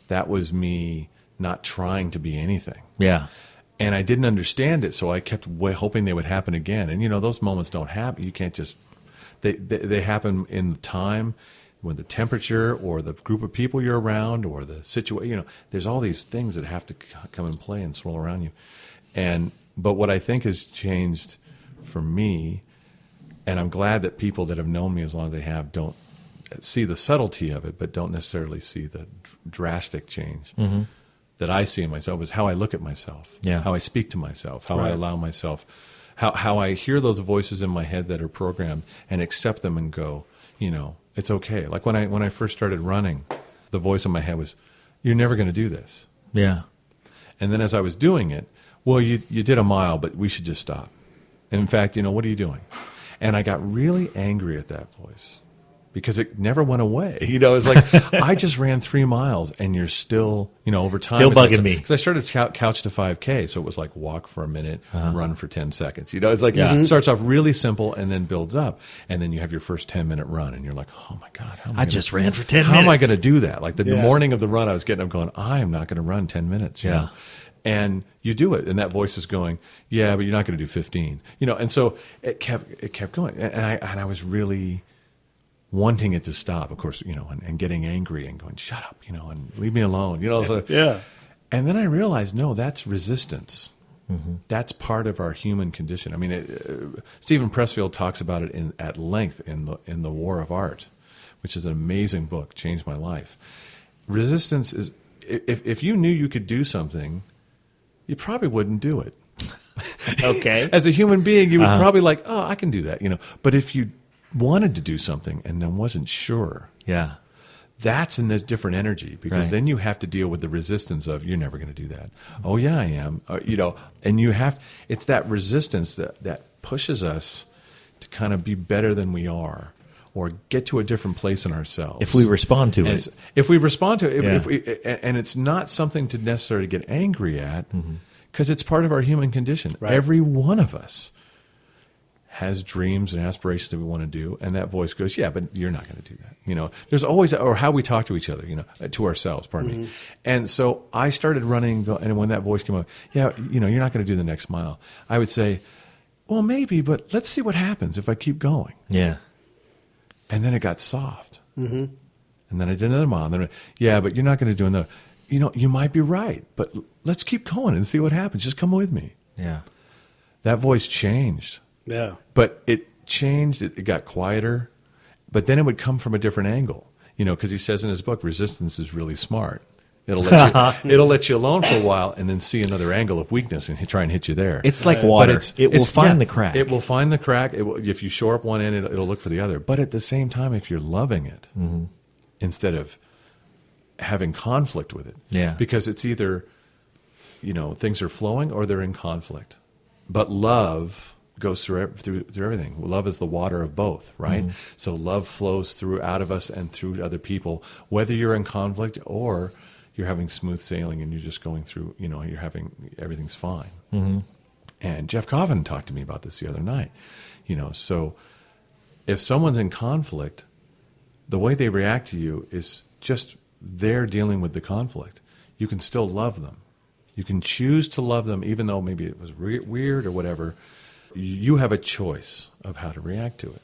That was me not trying to be anything. Yeah. And I didn't understand it, so I kept hoping they would happen again. And, those moments don't happen. You can't just – they happen in the time when the temperature or the group of people you're around or the situation. There's all these things that have to come and play and swirl around you. But what I think has changed for me, and I'm glad that people that have known me as long as they have don't see the subtlety of it, but don't necessarily see the drastic change that I see in myself, is how I look at myself, how I speak to myself, how I allow myself, how I hear those voices in my head that are programmed and accept them and go, it's okay. Like when I first started running, the voice in my head was, you're never going to do this. Yeah. And then as I was doing it, well, you did a mile, but we should just stop. And in fact, what are you doing? And I got really angry at that voice because it never went away. You know, it's like I just ran 3 miles, and you're still, you know, over time Still bugging me. because I started couch to 5K, so it was like walk for a minute, run for 10 seconds. You know, it's like it starts off really simple and then builds up, and then you have your first 10-minute run, and you're like, oh my god, how am I just ran for 10 How am I minutes. going to do that? Like the Yeah. morning of the run, I was getting up going, I am not going to run 10 minutes. You Yeah. know? And you do it, and that voice is going, yeah, but you're not going to do 15. You know, and so it kept going, and I was really wanting it to stop, of course, you know, and getting angry and going, shut up, you know, and leave me alone, you know. So, Yeah. and then I realized, no, that's resistance. That's part of our human condition. I mean, Stephen Pressfield talks about it at length in the War of Art, which is an amazing book, changed my life. Resistance is, if you knew you could do something, you probably wouldn't do it. Okay. As a human being, you would probably like, oh, I can do that, you know. But if you wanted to do something and then wasn't sure, Yeah. that's in a different energy, because Right. then you have to deal with the resistance of, you're never going to do that. Oh yeah, I am. You know, and you have, it's that resistance that pushes us to kind of be better than we are, or get to a different place in ourselves. If we respond to And it. it's- if we respond to it, Yeah. if we, and it's not something to necessarily get angry at, because it's part of our human condition. Right. Every one of us has dreams and aspirations that we want to do, and that voice goes, yeah, but you're not going to do that. You know, there's always, or how we talk to each other, you know, to ourselves, pardon me. And so I started running, and when that voice came up, yeah, you know, you're not going to do the next mile, I would say, well, maybe, but let's see what happens if I keep going. Yeah. And then it got soft. Mm-hmm. And then I did another mile. And then, yeah, but you're not going to do another. You know, you might be right, but let's keep going and see what happens. Just come with me. Yeah. That voice changed. Yeah. But it changed. It got quieter. But then it would come from a different angle. You know, because he says in his book, resistance is really smart. It'll let you alone for a while, and then see another angle of weakness and try and hit you there. It's like water. But It will find the crack. It will find the crack. It will, if you shore up one end, it'll look for the other. But at the same time, if you're loving it, instead of having conflict with it, Yeah. because it's either, you know, things are flowing or they're in conflict. But love goes through everything. Love is the water of both, right? So love flows through out of us and through other people, whether you're in conflict or you're having smooth sailing and you're just going through, you know, everything's fine. And Jeff Coven talked to me about this the other night. You know, so if someone's in conflict, the way they react to you is just they're dealing with the conflict. You can still love them. You can choose to love them, even though maybe it was weird or whatever. You have a choice of how to react to it.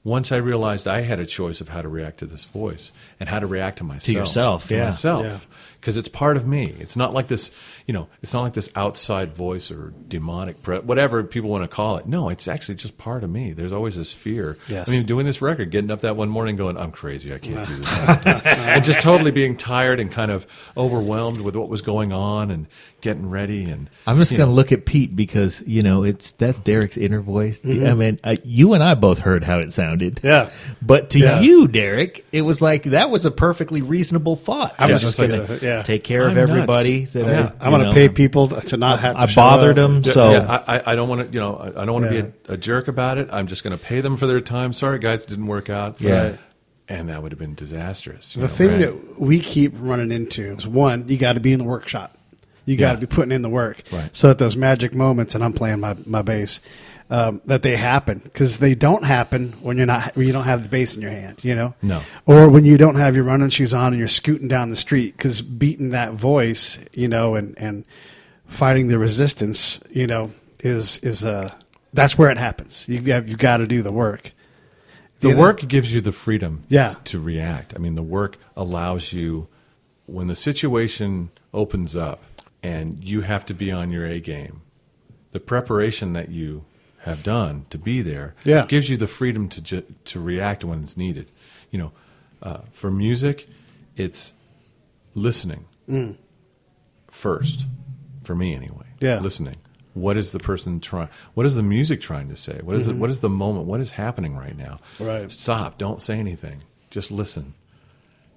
Once I realized I had a choice of how to react to this voice and how to react to myself. yourself, to yeah. myself. Yeah. Because it's part of me. It's not like this, you know, it's not like this outside voice or demonic, whatever people want to call it. No, it's actually just part of me. There's always this fear. Yes. I mean, doing this record, getting up that one morning going, I'm crazy, I can't do this. And just totally being tired and kind of overwhelmed with what was going on and getting ready. And I'm just you going to know, look at Pete because, you know, that's Derek's inner voice. I mean, you and I both heard how it sounded. Yeah. But to Yeah. you, Derek, it was like that was a perfectly reasonable thought. I Yeah, was just it's going like to yeah. take care of I'm nuts. everybody. That Yeah. I'm going to pay people to not have to I show bothered up. them, so I don't want to, you know, I don't want to be a jerk about it. I'm just going to pay them for their time. Sorry, guys, it didn't work out. Yeah. Right. And that would have been disastrous. you The know, thing right? that we keep running into is, one, you got to be in the workshop. You got to be putting in the work. Right. So that those magic moments, and I'm playing my bass, that they happen, because they don't happen when you don't have the bass in your hand, you know? No. Or when you don't have your running shoes on and you're scooting down the street, because beating that voice, you know, and fighting the resistance, you know, is that's where it happens. You've got to do the work. The other- work gives you the freedom Yeah. to react. I mean, the work allows you, when the situation opens up and you have to be on your A game, the preparation that you have done to be there Yeah. gives you the freedom to react when it's needed. You know, for music, it's listening first, for me anyway. Yeah. Listening. What is the person trying? What is the music trying to say? What is it? What is the moment? What is happening right now? Right. Stop. Don't say anything. Just listen.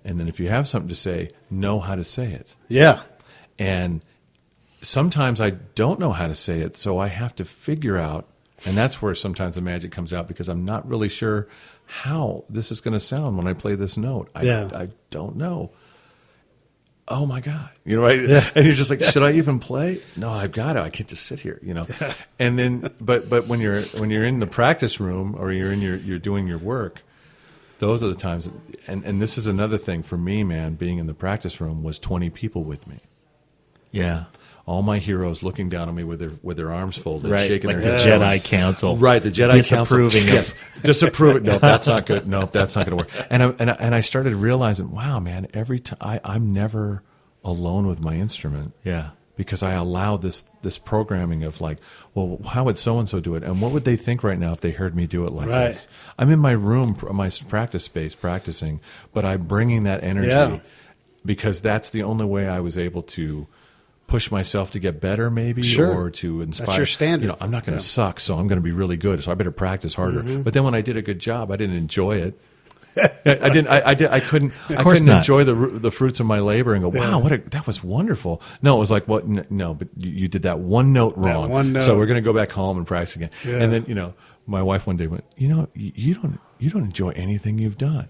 And then if you have something to say, know how to say it. Yeah. And sometimes I don't know how to say it, so I have to figure out And that's where sometimes the magic comes out, because I'm not really sure how this is going to sound when I play this note. I don't know. Oh my God. You know, right? Yeah. And you're just like, should I even play? No, I've got to. I can't just sit here, you know? Yeah. And then, but when you're in the practice room, or you're doing your work, those are the times. And this is another thing for me, man, being in the practice room was 20 people with me. Yeah. All my heroes looking down on me with their arms folded, Right. shaking Like their the heads. Jedi Council. Right, the Jedi Disapproving Council. of- Yes, disapprove it. No, that's not good. No, that's not going to work. And I started realizing, wow, man, every time I'm never alone with my instrument. Yeah. Because I allowed this programming of like, well, how would so and so do it, and what would they think right now if they heard me do it like Right. this? I'm in my room, my practice space, practicing, but I'm bringing that energy Yeah. because that's the only way I was able to push myself to get better, maybe, Sure. or to inspire. That's your standard. You know, I'm not going to Yeah. suck, so I'm going to be really good. So I better practice harder. But then when I did a good job, I didn't enjoy it. I didn't. I couldn't. I course couldn't not. enjoy the fruits of my labor and go, wow, that was wonderful. No, it was like, what? No, but you did that one note wrong. one note. So we're going to go back home and practice again. Yeah. And then, you know, my wife one day went, you know, you don't enjoy anything you've done.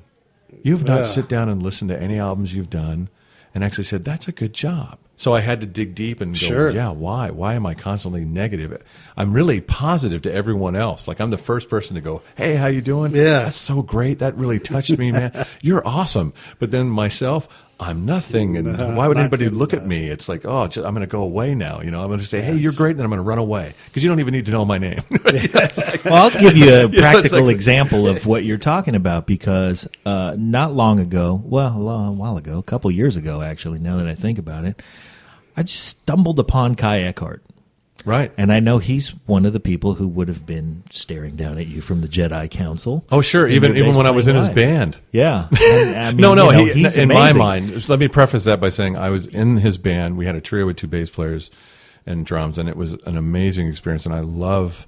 You've not Yeah. sit down and listened to any albums you've done, and actually said, that's a good job. So I had to dig deep and go, Sure. yeah, why? Why am I constantly negative? I'm really positive to everyone else. Like, I'm the first person to go, hey, how you doing? Yeah. That's so great. That really touched me, man. You're awesome. But then myself, I'm nothing. And why would not anybody good look at enough. me? It's like, oh, I'm going to go away now. You know, I'm going to say, hey, you're great. And then I'm going to run away because you don't even need to know my name. Well, I'll give you a it's practical like- example of what you're talking about, because not long ago, well, a while ago, a couple years ago, actually, now that I think about it, I just stumbled upon Kai Eckhart. Right. And I know he's one of the people who would have been staring down at you from the Jedi Council. Oh, sure. in Even your bass when I was in playing his live. band. Yeah. And, I mean, No, you know, he's he's in my amazing. mind. Let me preface that by saying I was in his band. We had a trio with 2 bass players and drums, and it was an amazing experience. And I love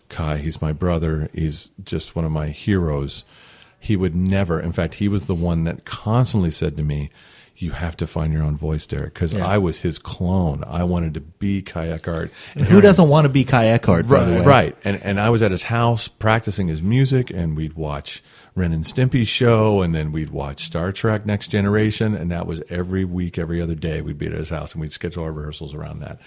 Kai. He's my brother. He's just one of my heroes. He would never, in fact, he was the one that constantly said to me, you have to find your own voice, Derek, because Yeah. I was his clone. I wanted to be Kai Eckhart. And Who doesn't want to be Kai Eckhart, by the way? Right. And I was at his house practicing his music, and we'd watch Ren and Stimpy's show, and then we'd watch Star Trek Next Generation, and that was every week, every other day. We'd be at his house, and we'd schedule our rehearsals around that.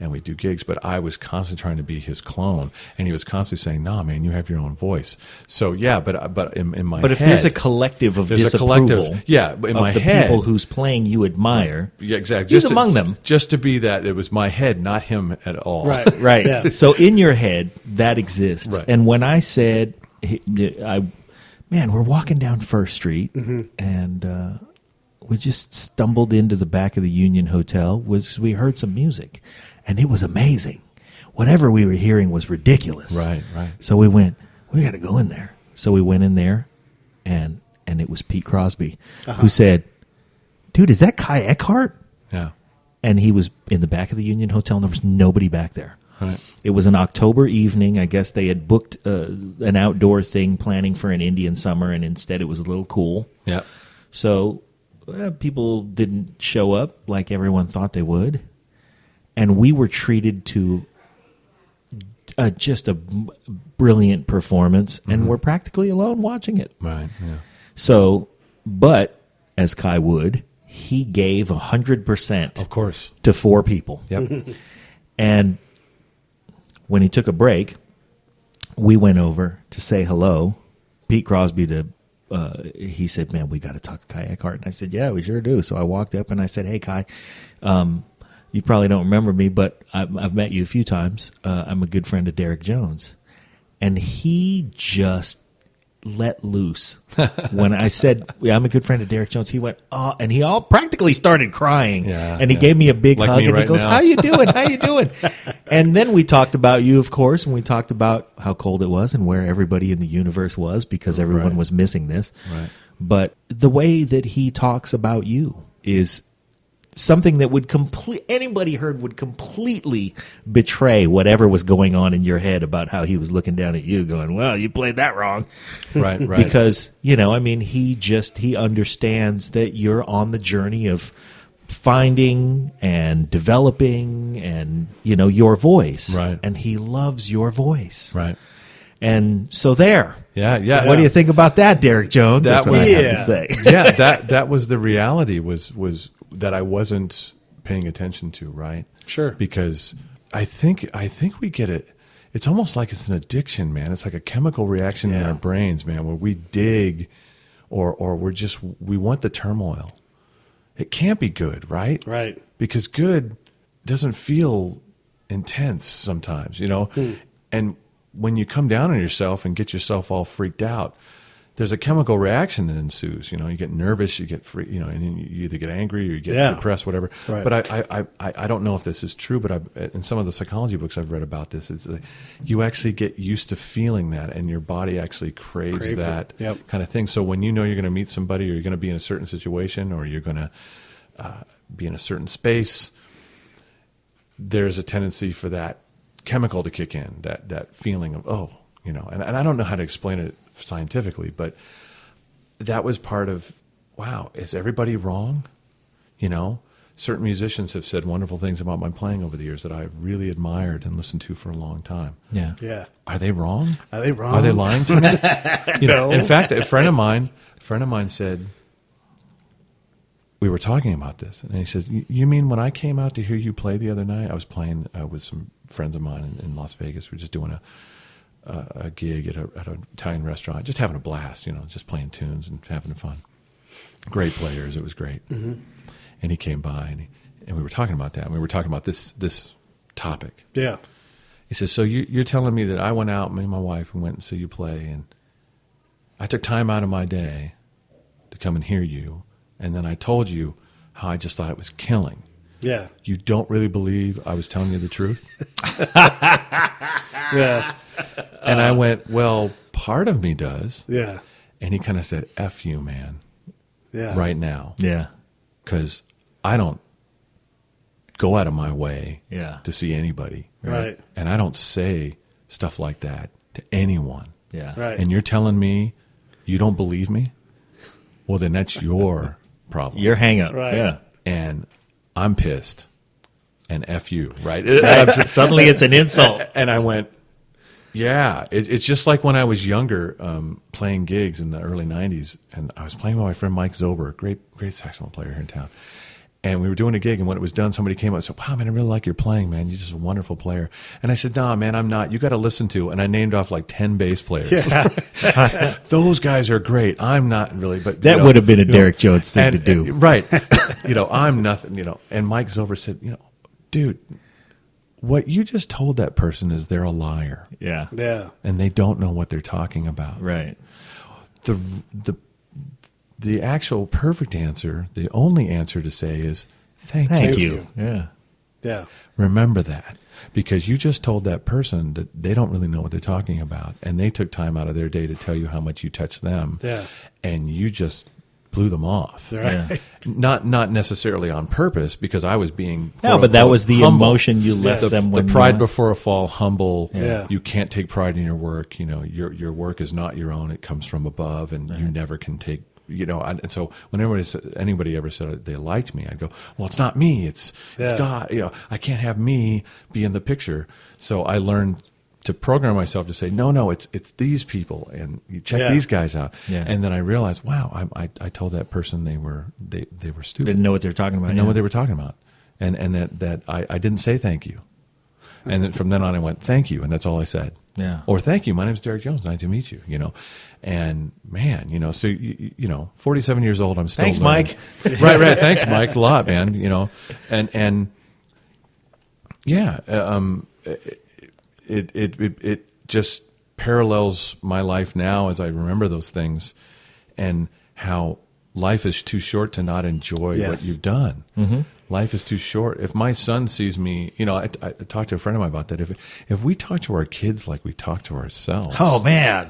And we'd do gigs, but I was constantly trying to be his clone, and he was constantly saying, nah, man, you have your own voice. So, yeah, but in my But if head, there's a collective of there's a disapproval collective- yeah, but in of my the head- people whose playing you admire, yeah, exactly. he's among them. Just to be that, it was my head, not him at all. Right. Right. Yeah. So in your head, that exists. Right. And when I said, man, we're walking down First Street, and we just stumbled into the back of the Union Hotel, which we heard some music, and it was amazing. Whatever we were hearing was ridiculous. Right. So we went, we got to go in there. So we went in there, and it was Pete Crosby, who said, dude, is that Kai Eckhart? Yeah. And he was in the back of the Union Hotel, and there was nobody back there. Right. It was an October evening. I guess they had booked an outdoor thing, planning for an Indian summer, and instead it was a little cool. Yeah. So people didn't show up like everyone thought they would. And we were treated to just a brilliant performance, and we're practically alone watching it. Right. Yeah. So, but as Kai would, he gave 100% Of course. to 4 people. Yep. And when he took a break, we went over to say hello. Pete Crosby he said, man, we got to talk to Kai Eckhart. And I said, yeah, we sure do. So I walked up and I said, hey, Kai, you probably don't remember me, but I've met you a few times. I'm a good friend of Derek Jones. And he just let loose. When I said, yeah, I'm a good friend of Derek Jones, he went, oh, and he all practically started crying. Yeah, and he yeah. gave me a big Like hug, me and he right goes, now. how you doing? How you doing? And then we talked about you, of course, and we talked about how cold it was and where everybody in the universe was, because everyone Right. was missing this. Right. But the way that he talks about you is something that would anybody heard would completely betray whatever was going on in your head about how he was looking down at you going, well, you played that wrong. Right. Right. Because, I mean, he understands that you're on the journey of finding and developing and, your voice. Right. And he loves your voice. Right. And so there. Yeah. What do you think about that, Derek Jones? That That's what was- I have to say. Yeah, that was the reality was that I wasn't paying attention to, right? Sure. Because I think we get it. It's almost like it's an addiction, man. It's like a chemical reaction in Yeah. our brains, man, where we dig or we want the turmoil. It can't be good, right? Right. Because good doesn't feel intense sometimes, And when you come down on yourself and get yourself all freaked out, there's a chemical reaction that ensues. You get nervous, you get free, and then you either get angry or you get Yeah. depressed, whatever. Right. But I don't know if this is true, but in some of the psychology books I've read about this, it's like you actually get used to feeling that, and your body actually craves Craves it. that Yep. kind of thing. So when you're going to meet somebody, or you're going to be in a certain situation, or you're going to be in a certain space, there's a tendency for that chemical to kick in, that feeling of, and I don't know how to explain it scientifically, but that was part of, wow, is everybody wrong? Certain musicians have said wonderful things about my playing over the years that I've really admired and listened to for a long time. Yeah. Yeah. Are they wrong? Are they wrong? Are they lying to me? No. In fact, a friend of mine said, we were talking about this, and he said, "You mean when I came out to hear you play the other night? I was playing with some friends of mine in Las Vegas. We were just doing a gig at an Italian restaurant, just having a blast, just playing tunes and having fun. Great players, it was great." Mm-hmm. And he came by, and we were talking about that, and we were talking about this topic. Yeah. He says, "So you're telling me that I went out, me and my wife, and went and see you play, and I took time out of my day to come and hear you, and then I told you how I just thought it was killing. Yeah. You don't really believe I was telling you the truth?" Yeah. And I went, "Well, part of me does." Yeah. And he kind of said, "F you, man, Yeah. right now, Yeah. because I don't go out of my way Yeah. to see anybody. Right. And I don't say stuff like that to anyone. Yeah. Right. And you're telling me you don't believe me? Well, then that's your problem. Your hang up. Right. Yeah. And I'm pissed. And F you, right? Suddenly it's an insult. And I went, yeah. It's just like when I was younger, playing gigs in the early 90s. And I was playing with my friend Mike Zober, great saxophone player here in town. And we were doing a gig, and when it was done, somebody came up and said, "Wow, man, I really like your playing, man. You're just a wonderful player." And I said, "Nah, man, I'm not. You got to listen to." And I named off like 10 bass players. Yeah. Those guys are great. I'm not really, but That would have been a Derek Jones thing to do. right? I'm nothing. And Mike Zober said, "Dude, what you just told that person is they're a liar, Yeah. Yeah. and they don't know what they're talking about." Right. The actual perfect answer, the only answer to say is thank Thank you. you. Yeah. Yeah. Remember that, because you just told that person that they don't really know what they're talking about, and they took time out of their day to tell you how much you touched them. Yeah. And you just blew them off. Right. Not necessarily on purpose, because I was being No, but that quote-unquote was the humble. emotion you left Yes. them The when pride before a fall, humble. Yeah. You can't take pride in your work. Your work is not your own. It comes from above, and you never can take. And so when anybody ever said they liked me, I'd go, "Well, it's not me. It's Yeah. God. I can't have me be in the picture." So I learned to program myself to say, "No, it's these people, and you check Yeah. these guys out." Yeah. And then I realized, wow, I told that person they were stupid. didn't know what they were talking about. I know what they were talking about, and that I didn't say thank you, and then from then on I went thank you, and that's all I said. Yeah. Or thank you. My name's Derek Jones. Nice to meet you. And man, so 47 years old. I'm still Thanks, learning. Mike. right. Thanks, Mike. A lot, man. And yeah, it just parallels my life now as I remember those things, and how life is too short to not enjoy what Yes. you've done. Mm-hmm. Life is too short. If my son sees me, I talked to a friend of mine about that. If we talk to our kids like we talk to ourselves, Oh man,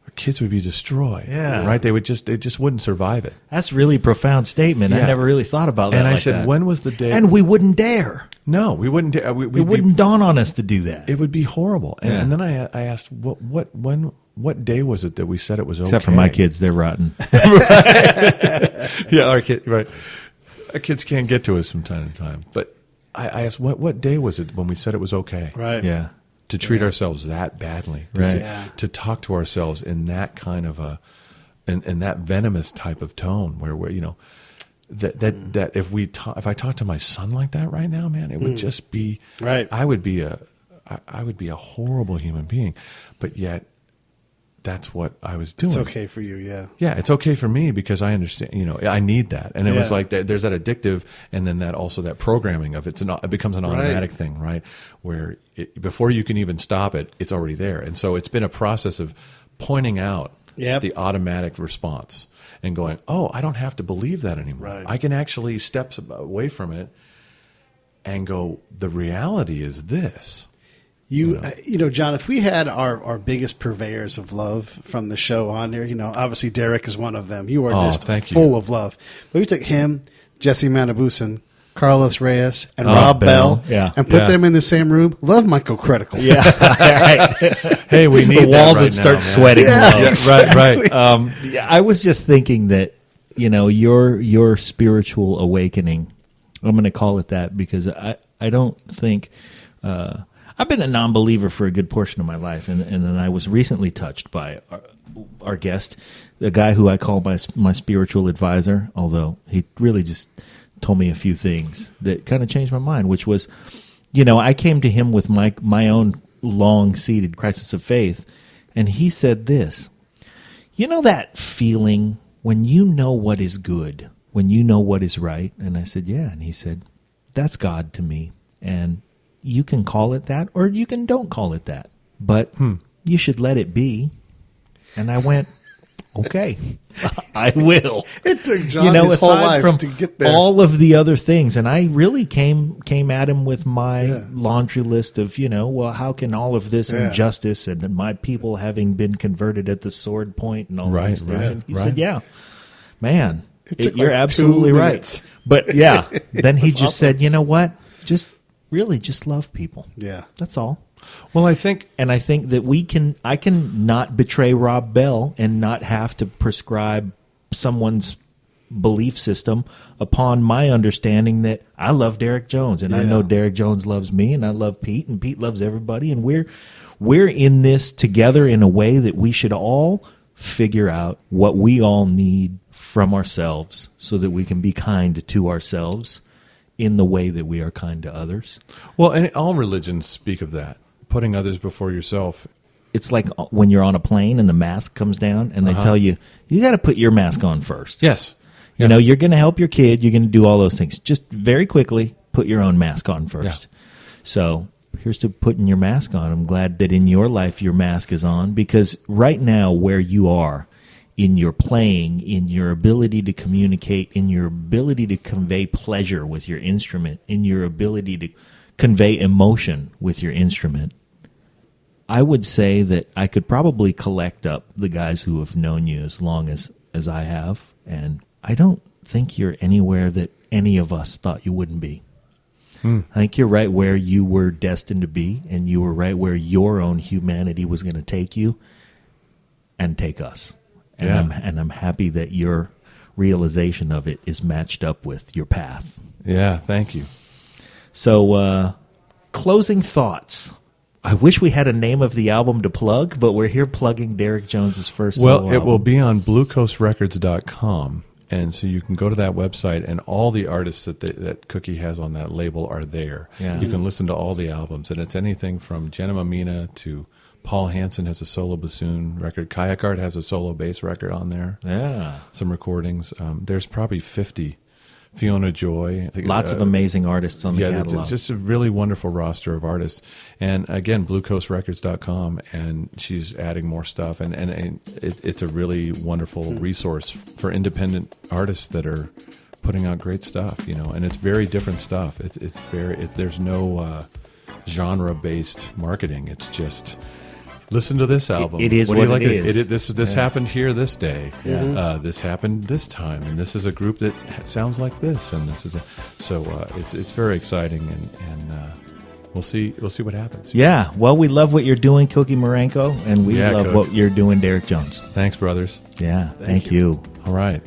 our kids would be destroyed. Yeah. Right? They just wouldn't survive it. that's a really profound statement. I Yeah. never really thought about that. And I like said, that. when was the day? And we wouldn't dare. No, we wouldn't. It wouldn't dawn on us to do that. It would be horrible. And, Yeah. and then I asked, what day was it that we said it was okay? Except for my kids, they're rotten. Yeah, our kid, right. Our kids can't get to us from time to time. But I asked, what day was it when we said it was okay Right. Yeah. to treat ourselves that badly? Right. To talk to ourselves in that kind of in that venomous type of tone where that if I talk to my son like that right now, man, it would just be Right. I would be a horrible human being, but yet that's what I was doing. It's okay for you, yeah. Yeah, it's okay for me because I understand. I need that, and it was Yeah. like that. There's that addictive, and then that programming of it becomes an automatic thing, right? Where before you can even stop it, it's already there, and so it's been a process of pointing out the automatic response and going, "Oh, I don't have to believe that anymore. Right. I can actually step away from it and go. The reality is this." John, if we had our biggest purveyors of love from the show on there, obviously Derek is one of them. You are just full of love. But we took him, Jesse Manabusan, Carlos Reyes, and Rob Bell, and put them in the same room. Love might go critical. Yeah. Hey, we need the walls that right would start now, sweating. Yeah, right. I was just thinking that your spiritual awakening, I'm going to call it that because I don't think I've been a non-believer for a good portion of my life, and then I was recently touched by our guest, the guy who I call my spiritual advisor, although he really just told me a few things that kind of changed my mind, which was, I came to him with my own long-seated crisis of faith, and he said this, that feeling when you know what is good, when you know what is right? And I said, yeah. And he said, that's God to me. And you can call it that, or you can don't call it that, but you should let it be. And I went, okay, I will. It took John his whole life from to get there. all of the other things, and I really came at him with my laundry list of, how can all of this injustice and my people having been converted at the sword point and all these things. And he said, yeah, man, you're absolutely right. But yeah, then he just said, you know what? Just love people. Yeah. That's all. Well, I think that I can not betray Rob Bell and not have to prescribe someone's belief system upon my understanding that I love Derek Jones and I know Derek Jones loves me and I love Pete and Pete loves everybody, and we're in this together in a way that we should all figure out what we all need from ourselves so that we can be kind to ourselves in the way that we are kind to others. Well, and all religions speak of that, putting others before yourself. It's like when you're on a plane and the mask comes down and they tell you got to put your mask on first. Yes. You're going to help your kid. You're going to do all those things. Just very quickly, put your own mask on first. Yeah. So here's to putting your mask on. I'm glad that in your life your mask is on, because right now where you are, in your playing, in your ability to communicate, in your ability to convey pleasure with your instrument, in your ability to convey emotion with your instrument, I would say that I could probably collect up the guys who have known you as long as I have, and I don't think you're anywhere that any of us thought you wouldn't be. I think you're right where you were destined to be, and you were right where your own humanity was going to take you and take us. And I'm happy that your realization of it is matched up with your path. Yeah, thank you. So, closing thoughts. I wish we had a name of the album to plug, but we're here plugging Derek Jones's first solo album. Well, it will be on BlueCoastRecords.com, and so you can go to that website, and all the artists that Cookie has on that label are there. Yeah. You can listen to all the albums, and it's anything from Jenna Mamina to Paul Hansen has a solo bassoon record. Kayakart has a solo bass record on there. Yeah. Some recordings. There's probably 50. Fiona Joy. Lots of amazing artists on the catalog. It's just a really wonderful roster of artists. And again, BlueCoastRecords.com, and she's adding more stuff. And it's a really wonderful resource for independent artists that are putting out great stuff, and it's very different stuff. There's no genre-based marketing. It's just, listen to this album. It is what it is. This happened here this day. Yeah. This happened this time, and this is a group that sounds like this, and this is it's very exciting, and we'll see what happens. Yeah. Well, we love what you're doing, Cookie Marenko, and we love Cook. what you're doing, Derek Jones. Thanks, brothers. Yeah. Thank you. All right.